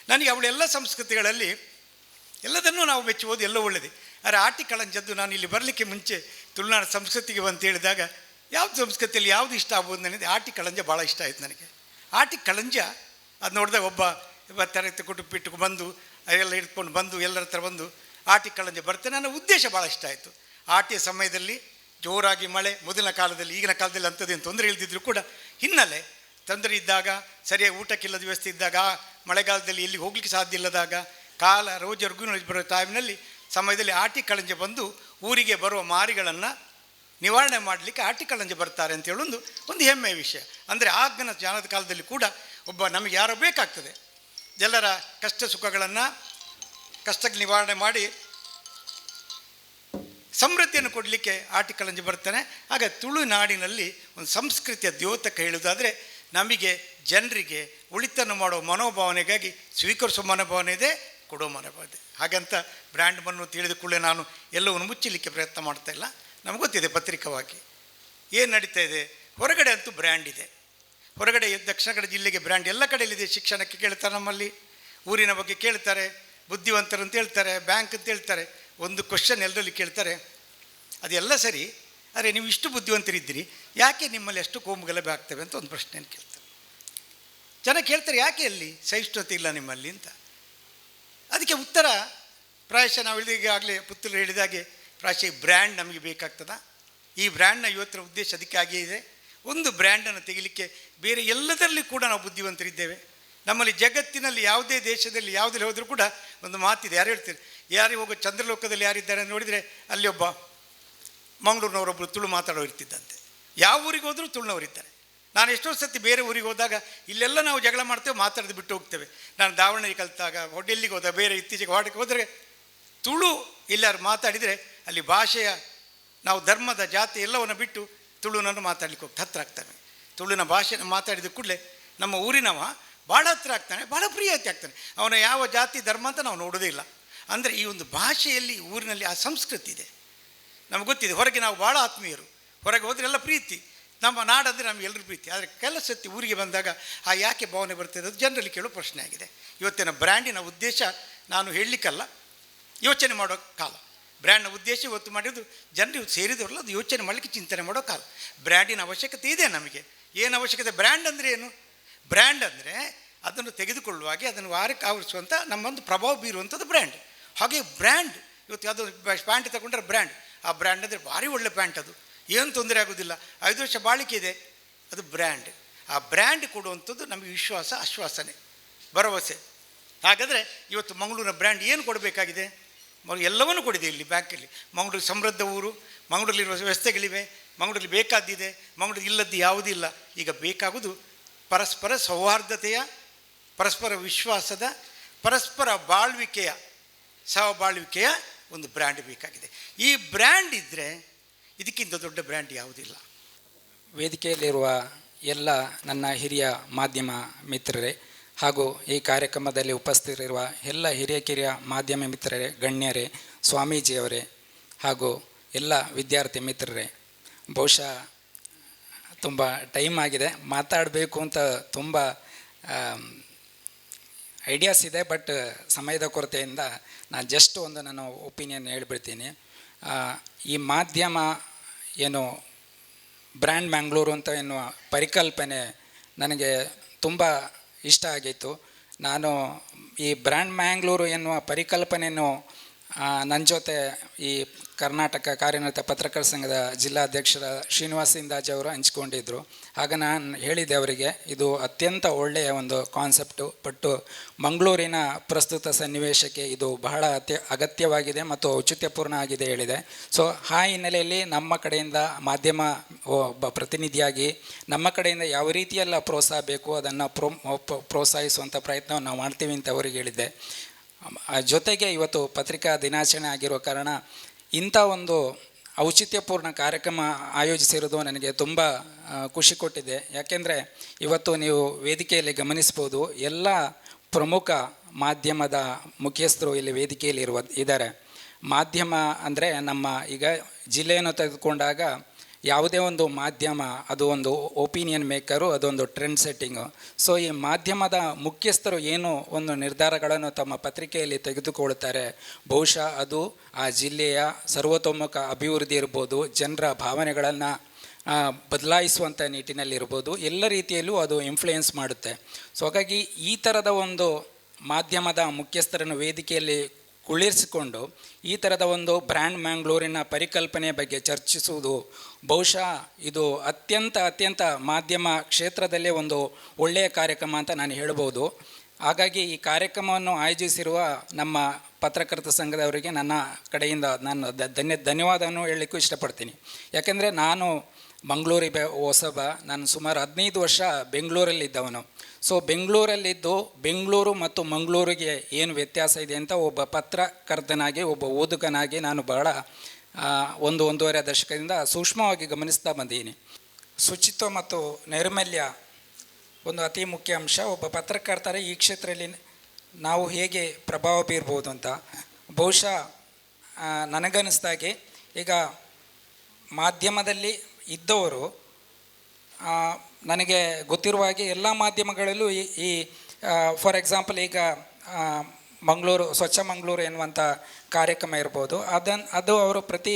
Speaker 6: ನನಗೆ ಅವಳೆಲ್ಲ ಸಂಸ್ಕೃತಿಗಳಲ್ಲಿ ಎಲ್ಲದನ್ನೂ ನಾವು ಮೆಚ್ಚುವುದು ಎಲ್ಲ ಒಳ್ಳೆಯದೇ. ಆದರೆ ಆಟಿ ಕಳಂಜದ್ದು ನಾನು ಇಲ್ಲಿ ಬರಲಿಕ್ಕೆ ಮುಂಚೆ ತುಳುನಾಡು ಸಂಸ್ಕೃತಿಗೆ ಅಂತ ಹೇಳಿದಾಗ ಯಾವ್ದು ಸಂಸ್ಕೃತಿಯಲ್ಲಿ ಯಾವುದು ಇಷ್ಟ ಆಗ್ಬೋದು ನನಗೆ ಆಟಿ ಕಳಂಜ ಭಾಳ ಇಷ್ಟ ಆಯಿತು ನನಗೆ. ಆಟಿ ಕಳಂಜ ಅದು ನೋಡಿದಾಗ ಒಬ್ಬ ತರಗತಿ ಕುಟುಂಬಿಟ್ಟು ಬಂದು ಎಲ್ಲ ಹಿಡ್ಕೊಂಡು ಬಂದು ಎಲ್ಲರ ಹತ್ರ ಬಂದು ಆಟಿ ಕಳಂಜ ಬರ್ತೇನೆ. ನನ್ನ ಉದ್ದೇಶ ಭಾಳ ಇಷ್ಟ ಆಯಿತು. ಆಟಿಯ ಸಮಯದಲ್ಲಿ ಜೋರಾಗಿ ಮಳೆ, ಮೊದಲಿನ ಕಾಲದಲ್ಲಿ, ಈಗಿನ ಕಾಲದಲ್ಲಿ ಅಂಥದ್ದೇನು ತೊಂದರೆ ಇಲ್ದಿದ್ರು ಕೂಡ ಹಿನ್ನೆಲೆ ತೊಂದರೆ ಇದ್ದಾಗ, ಸರಿಯಾಗಿ ಊಟಕ್ಕಿಲ್ಲದ ವ್ಯವಸ್ಥೆ ಇದ್ದಾಗ, ಮಳೆಗಾಲದಲ್ಲಿ ಎಲ್ಲಿ ಹೋಗ್ಲಿಕ್ಕೆ ಸಾಧ್ಯ ಇಲ್ಲದಾಗ, ರೋಜರ್ಗೂ ಬರೋ ಟೈಮ್ನಲ್ಲಿ ಸಮಯದಲ್ಲಿ ಆಟಿ ಕಳಂಜ ಬಂದು ಊರಿಗೆ ಬರುವ ಮಾರಿಗಳನ್ನು ನಿವಾರಣೆ ಮಾಡಲಿಕ್ಕೆ ಆಟಿ ಕಳಂಜ ಬರ್ತಾರೆ ಅಂತ ಹೇಳೊಂದು ಒಂದು ಹೆಮ್ಮೆಯ ವಿಷಯ. ಅಂದರೆ ಆಗಿನ ಜಾನದ ಕಾಲದಲ್ಲಿ ಕೂಡ ಒಬ್ಬ ನಮಗೆ ಯಾರೋ ಬೇಕಾಗ್ತದೆ, ಎಲ್ಲರ ಕಷ್ಟ ಸುಖಗಳನ್ನು ನಿವಾರಣೆ ಮಾಡಿ ಸಮೃದ್ಧಿಯನ್ನು ಕೊಡಲಿಕ್ಕೆ ಆಟಿ ಕಳಂಜ ಬರ್ತಾನೆ. ಆಗ ತುಳುನಾಡಿನಲ್ಲಿ ಒಂದು ಸಂಸ್ಕೃತಿಯ ದ್ಯೋತಕ ಹೇಳುವುದಾದರೆ ನಮಗೆ ಜನರಿಗೆ ಒಳಿತನ್ನು ಮಾಡೋ ಮನೋಭಾವನೆಗಾಗಿ ಸ್ವೀಕರಿಸೋ ಮನೋಭಾವನೆ ಇದೆ, ಕೊಡೋ ಮನೋಭಾವನೆ. ಹಾಗಂತ ಬ್ರ್ಯಾಂಡ್ ಬನ್ನು ತಿಳಿದ ಕೂಡಲೇ ನಾನು ಎಲ್ಲವನ್ನು ಮುಚ್ಚಲಿಕ್ಕೆ ಪ್ರಯತ್ನ ಮಾಡ್ತಾ ಇಲ್ಲ. ನಮ್ಗೆ ಗೊತ್ತಿದೆ ಪತ್ರಿಕವಾಗಿ ಏನು ನಡೀತಾ ಇದೆ. ಹೊರಗಡೆ ಅಂತೂ ಬ್ರ್ಯಾಂಡ್ ಇದೆ. ಹೊರಗಡೆ ದಕ್ಷಿಣ ಕನ್ನಡ ಜಿಲ್ಲೆಗೆ ಬ್ರ್ಯಾಂಡ್ ಎಲ್ಲ ಕಡೆಯಲ್ಲಿದೆ. ಶಿಕ್ಷಣಕ್ಕೆ ಕೇಳ್ತಾರೆ, ನಮ್ಮಲ್ಲಿ ಊರಿನ ಬಗ್ಗೆ ಕೇಳ್ತಾರೆ, ಬುದ್ಧಿವಂತರು ಅಂತ ಹೇಳ್ತಾರೆ, ಬ್ಯಾಂಕ್ ಅಂತ ಹೇಳ್ತಾರೆ. ಒಂದು ಕ್ವಶನ್ ಎಲ್ಲರಲ್ಲಿ ಕೇಳ್ತಾರೆ, ಅದೆಲ್ಲ ಸರಿ, ಆದರೆ ನೀವು ಇಷ್ಟು ಬುದ್ಧಿವಂತರಿದ್ದೀರಿ, ಯಾಕೆ ನಿಮ್ಮಲ್ಲಿ ಅಷ್ಟು ಕೋಮು ಗಲಭೆ ಆಗ್ತವೆ ಅಂತ ಒಂದು ಪ್ರಶ್ನೆಯನ್ನು ಕೇಳ್ತಾರೆ. ಜನ ಕೇಳ್ತಾರೆ, ಯಾಕೆ ಅಲ್ಲಿ ಸಹಿಷ್ಣುತೆ ಇಲ್ಲ ನಿಮ್ಮಲ್ಲಿ ಅಂತ. ಅದಕ್ಕೆ ಉತ್ತರ ಪ್ರಾಯಶಃ ನಾವು ಈಗಾಗಲೇ ಪುತ್ತೂರು ಹೇಳಿದಾಗೆ ಪ್ರಾಯಶಃ ಬ್ರ್ಯಾಂಡ್ ನಮಗೆ ಬೇಕಾಗ್ತದ. ಈ ಬ್ರ್ಯಾಂಡ್ನ ಇವತ್ತರ ಉದ್ದೇಶ ಅದಕ್ಕೆ ಆಗಿಯೇ ಇದೆ. ಒಂದು ಬ್ರ್ಯಾಂಡನ್ನು ತೆಗಿಲಿಕ್ಕೆ ಬೇರೆ ಎಲ್ಲದರಲ್ಲಿ ಕೂಡ ನಾವು ಬುದ್ಧಿವಂತರಿದ್ದೇವೆ. ನಮ್ಮಲ್ಲಿ ಜಗತ್ತಿನಲ್ಲಿ ಯಾವುದೇ ದೇಶದಲ್ಲಿ ಯಾವುದಲ್ಲಿ ಹೋದರೂ ಕೂಡ ಒಂದು ಮಾತಿದೆ, ಯಾರು ಹೇಳ್ತಾರೆ, ಯಾರಿಗೆ ಹೋಗೋ ಚಂದ್ರಲೋಕದಲ್ಲಿ ಯಾರಿದ್ದಾರೆ ನೋಡಿದರೆ ಅಲ್ಲಿ ಒಬ್ಬ ಮಂಗಳೂರಿನವರೊಬ್ಬರು ತುಳು ಮಾತಾಡೋ ಇರ್ತಿದ್ದಂತೆ. ಯಾವ ಊರಿಗೆ ಹೋದರೂ ತುಳುನವರಿದ್ದಾರೆ. ನಾನು ಎಷ್ಟೋ ಸತಿ ಬೇರೆ ಊರಿಗೆ ಹೋದಾಗ ಇಲ್ಲೆಲ್ಲ ನಾವು ಜಗಳ ಮಾಡ್ತೇವೆ, ಮಾತಾಡೋದು ಬಿಟ್ಟು ಹೋಗ್ತೇವೆ. ನಾನು ದಾವಣಗೆರೆ ಕಲಿತಾಗ ಡೆಲ್ಲಿಗೆ ಹೋದಾಗ, ಬೇರೆ ಇತ್ತೀಚೆಗೆ ವಾಡಕ್ಕೆ ಹೋದರೆ ತುಳು ಎಲ್ಲರೂ ಮಾತಾಡಿದರೆ ಅಲ್ಲಿ ಭಾಷೆಯ ನಾವು ಧರ್ಮದ ಜಾತಿ ಎಲ್ಲವನ್ನು ಬಿಟ್ಟು ತುಳುನನ್ನು ಮಾತಾಡ್ಲಿಕ್ಕೆ ಹೋಗ್ತಾ ಹತ್ರ ಆಗ್ತಾನೆ. ತುಳುವಿನ ಭಾಷೆನ ಮಾತಾಡಿದ ಕೂಡಲೇ ನಮ್ಮ ಊರಿನವ ಭಾಳ ಹತ್ರ ಆಗ್ತಾನೆ, ಭಾಳ ಪ್ರಿಯತೆ ಆಗ್ತಾನೆ. ಅವನ ಯಾವ ಜಾತಿ ಧರ್ಮ ಅಂತ ನಾವು ನೋಡೋದೇ ಇಲ್ಲ. ಅಂದರೆ ಈ ಒಂದು ಭಾಷೆಯಲ್ಲಿ ಊರಿನಲ್ಲಿ ಆ ಸಂಸ್ಕೃತಿ ಇದೆ. ನಮ್ಗೆ ಗೊತ್ತಿದೆ. ಹೊರಗೆ ನಾವು ಭಾಳ ಆತ್ಮೀಯರು, ಹೊರಗೆ ಹೋದರೆ ಎಲ್ಲ ಪ್ರೀತಿ. ನಮ್ಮ ನಾಡಂದರೆ ನಮಗೆ ಎಲ್ಲರೂ ಪ್ರೀತಿ. ಆದರೆ ಕೆಲವು ಸತಿ ಊರಿಗೆ ಬಂದಾಗ ಆ ಯಾಕೆ ಭಾವನೆ ಬರ್ತದೆ ಅದು ಜನರಲ್ಲಿ ಕೇಳೋ ಪ್ರಶ್ನೆ ಆಗಿದೆ. ಇವತ್ತಿನ ಬ್ರ್ಯಾಂಡಿನ ಉದ್ದೇಶ ನಾನು ಹೇಳಲಿಕ್ಕಲ್ಲ, ಯೋಚನೆ ಮಾಡೋ ಕಾಲ. ಬ್ರ್ಯಾಂಡ್ನ ಉದ್ದೇಶ ಇವತ್ತು ಮಾಡಿದ್ದು ಜನರು ಸೇರಿದವರಲ್ಲ, ಅದು ಯೋಚನೆ ಮಾಡಲಿಕ್ಕೆ ಚಿಂತನೆ ಮಾಡೋ ಕಾಲ. ಬ್ರ್ಯಾಂಡಿನ ಅವಶ್ಯಕತೆ ಇದೆ ನಮಗೆ. ಏನು ಅವಶ್ಯಕತೆ? ಬ್ರ್ಯಾಂಡ್ ಅಂದರೆ ಏನು? ಬ್ರ್ಯಾಂಡ್ ಅಂದರೆ ಅದನ್ನು ತೆಗೆದುಕೊಳ್ಳುವಾಗೆ ಅದನ್ನು ವಾರಕ್ಕೆ ಆವರಿಸುವಂಥ ನಮ್ಮೊಂದು ಪ್ರಭಾವ ಬೀರುವಂಥದ್ದು ಬ್ರ್ಯಾಂಡ್. ಹಾಗೆ ಬ್ರ್ಯಾಂಡ್ ಇವತ್ತು ಯಾವುದೋ ಪ್ಯಾಂಟ್ ತಗೊಂಡ್ರೆ ಬ್ರ್ಯಾಂಡ್. ಆ ಬ್ರ್ಯಾಂಡ್ ಅಂದರೆ ಭಾರಿ ಒಳ್ಳೆ ಪ್ಯಾಂಟ್, ಅದು ಏನು ತೊಂದರೆ ಆಗೋದಿಲ್ಲ, 5 ವರ್ಷ ಬಾಳಿಕೆ ಇದೆ, ಅದು ಬ್ರ್ಯಾಂಡ್. ಆ ಬ್ರ್ಯಾಂಡ್ ಕೊಡುವಂಥದ್ದು ನಮಗೆ ವಿಶ್ವಾಸ, ಆಶ್ವಾಸನೆ, ಭರವಸೆ. ಹಾಗಾದರೆ ಇವತ್ತು ಮಂಗಳೂರಿನ ಬ್ರ್ಯಾಂಡ್ ಏನು ಕೊಡಬೇಕಾಗಿದೆ? ಎಲ್ಲವನ್ನೂ ಕೊಡಿದೆ ಇಲ್ಲಿ ಬ್ಯಾಂಕಲ್ಲಿ. ಮಂಗಳೂರು ಸಮೃದ್ಧ ಊರು, ಮಂಗಳೂರಲ್ಲಿರುವ ವ್ಯವಸ್ಥೆಗಳಿವೆ, ಮಂಗಳೂರಲ್ಲಿ ಬೇಕಾದ್ದಿದೆ, ಮಂಗಳೂರು ಇಲ್ಲದ್ದು ಯಾವುದಿಲ್ಲ. ಈಗ ಬೇಕಾಗುವುದು ಪರಸ್ಪರ ಸೌಹಾರ್ದತೆಯ, ಪರಸ್ಪರ ವಿಶ್ವಾಸದ, ಪರಸ್ಪರ ಬಾಳ್ವಿಕೆಯ, ಸಹಬಾಳ್ವಿಕೆಯ ಒಂದು ಬ್ರ್ಯಾಂಡ್ ಬೇಕಾಗಿದೆ. ಈ ಬ್ರ್ಯಾಂಡ್ ಇದ್ದರೆ ಇದಕ್ಕಿಂತ ದೊಡ್ಡ ಬ್ರ್ಯಾಂಡ್ ಯಾವುದಿಲ್ಲ.
Speaker 7: ವೇದಿಕೆಯಲ್ಲಿರುವ ಎಲ್ಲ ನನ್ನ ಹಿರಿಯ ಮಾಧ್ಯಮ ಮಿತ್ರರೇ ಹಾಗೂ ಈ ಕಾರ್ಯಕ್ರಮದಲ್ಲಿ ಉಪಸ್ಥಿತರಿರುವ ಎಲ್ಲ ಹಿರಿಯ ಮಾಧ್ಯಮ ಮಿತ್ರರೇ, ಗಣ್ಯರೇ, ಸ್ವಾಮೀಜಿಯವರೇ ಹಾಗೂ ಎಲ್ಲ ವಿದ್ಯಾರ್ಥಿ ಮಿತ್ರರೇ, ಬಹುಶಃ ತುಂಬ ಟೈಮ್ ಆಗಿದೆ, ಮಾತಾಡಬೇಕು ಅಂತ ತುಂಬ ಐಡಿಯಾಸ್ ಇದೆ, ಬಟ್ ಸಮಯದ ಕೊರತೆಯಿಂದ ನಾನು ಜಸ್ಟ್ ಒಂದು ನನ್ನ ಒಪಿನಿಯನ್ ಹೇಳ್ಬಿಡ್ತೀನಿ. ಈ ಮಾಧ್ಯಮ ಏನು ಬ್ರ್ಯಾಂಡ್ ಮ್ಯಾಂಗ್ಳೂರು ಅಂತ ಎನ್ನುವ ಪರಿಕಲ್ಪನೆ ನನಗೆ ತುಂಬ ಇಷ್ಟ ಆಗಿತ್ತು. ನಾನು ಈ ಬ್ರ್ಯಾಂಡ್ ಮ್ಯಾಂಗ್ಳೂರು ಎನ್ನುವ ಪರಿಕಲ್ಪನೆಯನ್ನು ನನ್ನ ಜೊತೆ ಈ ಕರ್ನಾಟಕ ಕಾರ್ಯನಿರತ ಪತ್ರಕರ್ತರ ಸಂಘದ ಜಿಲ್ಲಾಧ್ಯಕ್ಷರ ಶ್ರೀನಿವಾಸ ಇಂದಾಜಿ ಅವರು ಹಂಚ್ಕೊಂಡಿದ್ದರು. ಆಗ ನಾನು ಹೇಳಿದೆ ಅವರಿಗೆ, ಇದು ಅತ್ಯಂತ ಒಳ್ಳೆಯ ಒಂದು ಕಾನ್ಸೆಪ್ಟು, ಬಟ್ ಮಂಗಳೂರಿನ ಪ್ರಸ್ತುತ ಸನ್ನಿವೇಶಕ್ಕೆ ಇದು ಬಹಳ ಅಗತ್ಯವಾಗಿದೆ ಮತ್ತು ಔಚಿತ್ಯಪೂರ್ಣ ಆಗಿದೆ ಹೇಳಿದೆ. ಸೊ ಆ ಹಿನ್ನೆಲೆಯಲ್ಲಿ ನಮ್ಮ ಕಡೆಯಿಂದ ಮಾಧ್ಯಮ ಒಬ್ಬ ಪ್ರತಿನಿಧಿಯಾಗಿ ನಮ್ಮ ಕಡೆಯಿಂದ ಯಾವ ರೀತಿಯೆಲ್ಲ ಪ್ರೋತ್ಸಾಹ ಬೇಕು ಅದನ್ನು ಪ್ರೋತ್ಸಾಹಿಸುವಂಥ ಪ್ರಯತ್ನವನ್ನು ನಾವು ಮಾಡ್ತೀವಿ ಅಂತ ಅವರಿಗೆ ಹೇಳಿದ್ದೆ. ಜೊತೆಗೆ ಇವತ್ತು ಪತ್ರಿಕಾ ದಿನಾಚರಣೆ ಆಗಿರೋ ಕಾರಣ ಇಂಥ ಒಂದು ಔಚಿತ್ಯಪೂರ್ಣ ಕಾರ್ಯಕ್ರಮ ಆಯೋಜಿಸಿರೋದು ನನಗೆ ತುಂಬ ಖುಷಿ ಕೊಟ್ಟಿದೆ. ಯಾಕೆಂದರೆ ಇವತ್ತು ನೀವು ವೇದಿಕೆಯಲ್ಲಿ ಗಮನಿಸ್ಬೋದು, ಎಲ್ಲ ಪ್ರಮುಖ ಮಾಧ್ಯಮದ ಮುಖ್ಯಸ್ಥರು ಇಲ್ಲಿ ವೇದಿಕೆಯಲ್ಲಿ ಇದ್ದಾರೆ. ಮಾಧ್ಯಮ ಅಂದರೆ ನಮ್ಮ ಈಗ ಜಿಲ್ಲೆಯನ್ನು ತೆಗೆದುಕೊಂಡಾಗ ಯಾವುದೇ ಒಂದು ಮಾಧ್ಯಮ ಅದು ಒಂದು ಒಪಿನಿಯನ್ ಮೇಕರು, ಅದೊಂದು ಟ್ರೆಂಡ್ ಸೆಟ್ಟಿಂಗು. ಸೊ ಈ ಮಾಧ್ಯಮದ ಮುಖ್ಯಸ್ಥರು ಏನು ಒಂದು ನಿರ್ಧಾರಗಳನ್ನು ತಮ್ಮ ಪತ್ರಿಕೆಯಲ್ಲಿ ತೆಗೆದುಕೊಳ್ತಾರೆ, ಬಹುಶಃ ಅದು ಆ ಜಿಲ್ಲೆಯ ಸರ್ವತೋಮುಖ ಅಭಿವೃದ್ಧಿ ಇರ್ಬೋದು, ಜನರ ಭಾವನೆಗಳನ್ನು ಬದಲಾಯಿಸುವಂಥ ನಿಟ್ಟಿನಲ್ಲಿರ್ಬೋದು, ಎಲ್ಲ ರೀತಿಯಲ್ಲೂ ಅದು ಇನ್ಫ್ಲೂಯೆನ್ಸ್ ಮಾಡುತ್ತೆ. ಸೊ ಹಾಗಾಗಿ ಈ ಥರದ ಒಂದು ಮಾಧ್ಯಮದ ಮುಖ್ಯಸ್ಥರನ್ನು ವೇದಿಕೆಯಲ್ಲಿ ಕುಳ್ಳಿರಿಸಿಕೊಂಡು ಈ ಥರದ ಒಂದು ಬ್ರ್ಯಾಂಡ್ ಮ್ಯಾಂಗ್ಳೂರಿನ ಪರಿಕಲ್ಪನೆ ಬಗ್ಗೆ ಚರ್ಚಿಸುವುದು ಬಹುಶಃ ಇದು ಅತ್ಯಂತ ಮಾಧ್ಯಮ ಕ್ಷೇತ್ರದಲ್ಲೇ ಒಂದು ಒಳ್ಳೆಯ ಕಾರ್ಯಕ್ರಮ ಅಂತ ನಾನು ಹೇಳ್ಬೋದು. ಹಾಗಾಗಿ ಈ ಕಾರ್ಯಕ್ರಮವನ್ನು ಆಯೋಜಿಸಿರುವ ನಮ್ಮ ಪತ್ರಕರ್ತ ಸಂಘದವರಿಗೆ ನನ್ನ ಕಡೆಯಿಂದ ನಾನು ಧನ್ಯವಾದವನ್ನು ಹೇಳಲಿಕ್ಕೂ ಇಷ್ಟಪಡ್ತೀನಿ. ಯಾಕೆಂದರೆ ನಾನು ಮಂಗಳೂರಿಗೆ ಹೊಸಬ, ನಾನು ಸುಮಾರು 15 ವರ್ಷ ಬೆಂಗಳೂರಲ್ಲಿದ್ದವನು. ಸೊ ಬೆಂಗಳೂರಲ್ಲಿದ್ದು ಬೆಂಗಳೂರು ಮತ್ತು ಮಂಗಳೂರಿಗೆ ಏನು ವ್ಯತ್ಯಾಸ ಇದೆ ಅಂತ ಒಬ್ಬ ಪತ್ರಕರ್ತನಾಗಿ, ಒಬ್ಬ ಓದುಗನಾಗಿ ನಾನು ಬಹಳ 1.5 ದಶಕದಿಂದ ಸೂಕ್ಷ್ಮವಾಗಿ ಗಮನಿಸ್ತಾ ಬಂದೀನಿ. ಶುಚಿತ್ವ ಮತ್ತು ನೈರ್ಮಲ್ಯ ಒಂದು ಅತಿ ಮುಖ್ಯ ಅಂಶ. ಒಬ್ಬ ಪತ್ರಕರ್ತರ ಈ ಕ್ಷೇತ್ರದಲ್ಲಿ ನಾವು ಹೇಗೆ ಪ್ರಭಾವ ಬೀರ್ಬೋದು ಅಂತ ಬಹುಶಃ ನನಗನ್ನಿಸ್ದಾಗೆ ಈಗ ಮಾಧ್ಯಮದಲ್ಲಿ ಇದ್ದವರು, ನನಗೆ ಗೊತ್ತಿರುವ ಹಾಗೆ ಎಲ್ಲ ಮಾಧ್ಯಮಗಳಲ್ಲೂ ಈ ಫಾರ್ ಎಕ್ಸಾಂಪಲ್ ಈಗ ಮಂಗಳೂರು ಸ್ವಚ್ಛ ಮಂಗಳೂರು ಎನ್ನುವಂಥ ಕಾರ್ಯಕ್ರಮ ಇರ್ಬೋದು, ಅದು ಅವರು ಪ್ರತಿ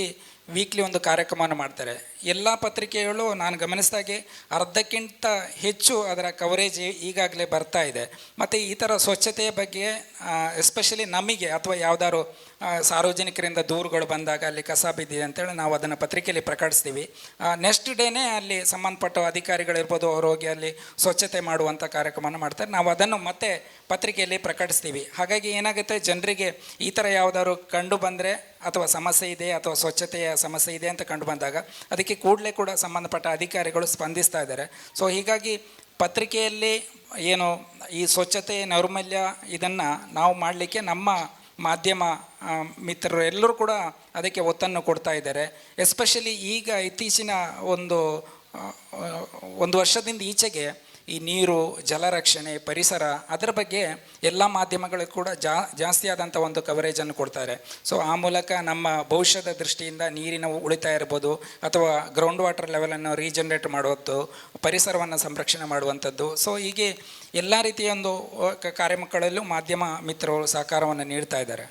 Speaker 7: ವೀಕ್ಲಿ ಒಂದು ಕಾರ್ಯಕ್ರಮವನ್ನು ಮಾಡ್ತಾರೆ. ಎಲ್ಲ ಪತ್ರಿಕೆಗಳು ನಾನು ಗಮನಿಸಿದಾಗೆ ಅರ್ಧಕ್ಕಿಂತ ಹೆಚ್ಚು ಅದರ ಕವರೇಜ್ ಈಗಾಗಲೇ ಬರ್ತಾ ಇದೆ. ಮತ್ತು ಈ ಥರ ಸ್ವಚ್ಛತೆಯ ಬಗ್ಗೆ ಎಸ್ಪೆಷಲಿ ನಮಗೆ ಅಥವಾ ಯಾವುದಾದ್ರು ಸಾರ್ವಜನಿಕರಿಂದ ದೂರುಗಳು ಬಂದಾಗ ಅಲ್ಲಿ ಕಸ ಬಿದ್ದಿದೆ ಅಂತೇಳಿ ನಾವು ಅದನ್ನು ಪತ್ರಿಕೆಯಲ್ಲಿ ಪ್ರಕಟಿಸ್ತೀವಿ. ನೆಕ್ಸ್ಟ್ ಡೇನೇ ಅಲ್ಲಿ ಸಂಬಂಧಪಟ್ಟ ಅಧಿಕಾರಿಗಳಿರ್ಬೋದು, ಅವರು ಹೋಗಿ ಅಲ್ಲಿ ಸ್ವಚ್ಛತೆ ಮಾಡುವಂಥ ಕಾರ್ಯಕ್ರಮವನ್ನು ಮಾಡ್ತಾರೆ. ನಾವು ಅದನ್ನು ಮತ್ತೆ ಪತ್ರಿಕೆಯಲ್ಲಿ ಪ್ರಕಟಿಸ್ತೀವಿ. ಹಾಗಾಗಿ ಏನಾಗುತ್ತೆ, ಜನರಿಗೆ ಈ ಥರ ಯಾವುದಾದ್ರು ಕಂಡು ಬಂದರೆ ಅಥವಾ ಸಮಸ್ಯೆ ಇದೆ ಅಥವಾ ಸ್ವಚ್ಛತೆಯ ಸಮಸ್ಯೆ ಇದೆ ಅಂತ ಕಂಡು ಬಂದಾಗ ಅದಕ್ಕೆ ಕೂಡಲೇ ಕೂಡ ಸಂಬಂಧಪಟ್ಟ ಅಧಿಕಾರಿಗಳು ಸ್ಪಂದಿಸ್ತಾ ಇದ್ದಾರೆ. ಸೊ ಹೀಗಾಗಿ ಪತ್ರಿಕೆಯಲ್ಲಿ ಏನು ಈ ಸ್ವಚ್ಛತೆ ನೈರ್ಮಲ್ಯ ಇದನ್ನು ನಾವು ಮಾಡಲಿಕ್ಕೆ ನಮ್ಮ ಮಾಧ್ಯಮ ಮಿತ್ರರು ಎಲ್ಲರೂ ಕೂಡ ಅದಕ್ಕೆ ಒತ್ತನ್ನು ಕೊಡ್ತಾ ಇದ್ದಾರೆ. ಎಸ್ಪೆಷಲಿ ಈಗ ಇತ್ತೀಚಿನ ಒಂದು ವರ್ಷದಿಂದ ಈಚೆಗೆ ಈ ನೀರು, ಜಲರಕ್ಷಣೆ, ಪರಿಸರ ಅದರ ಬಗ್ಗೆ ಎಲ್ಲ ಮಾಧ್ಯಮಗಳು ಕೂಡ ಜಾಸ್ತಿ ಆದಂಥ ಒಂದು ಕವರೇಜನ್ನು ಕೊಡ್ತಾರೆ. ಸೊ ಆ ಮೂಲಕ ನಮ್ಮ ಭವಿಷ್ಯದ ದೃಷ್ಟಿಯಿಂದ ನೀರಿನ ಉಳಿತಾಯ ಇರ್ಬೋದು ಅಥವಾ ಗ್ರೌಂಡ್ ವಾಟರ್ ಲೆವೆಲನ್ನು ರೀಜನ್ರೇಟ್ ಮಾಡುವಂಥದ್ದು, ಪರಿಸರವನ್ನು ಸಂರಕ್ಷಣೆ ಮಾಡುವಂಥದ್ದು. ಸೊ ಹೀಗೆ ಎಲ್ಲ ರೀತಿಯ ಒಂದು ಕಾರ್ಯಕ್ರಮಗಳಲ್ಲೂ ಮಾಧ್ಯಮ ಮಿತ್ರರು ಸಹಕಾರವನ್ನು ನೀಡ್ತಾ ಇದ್ದಾರೆ.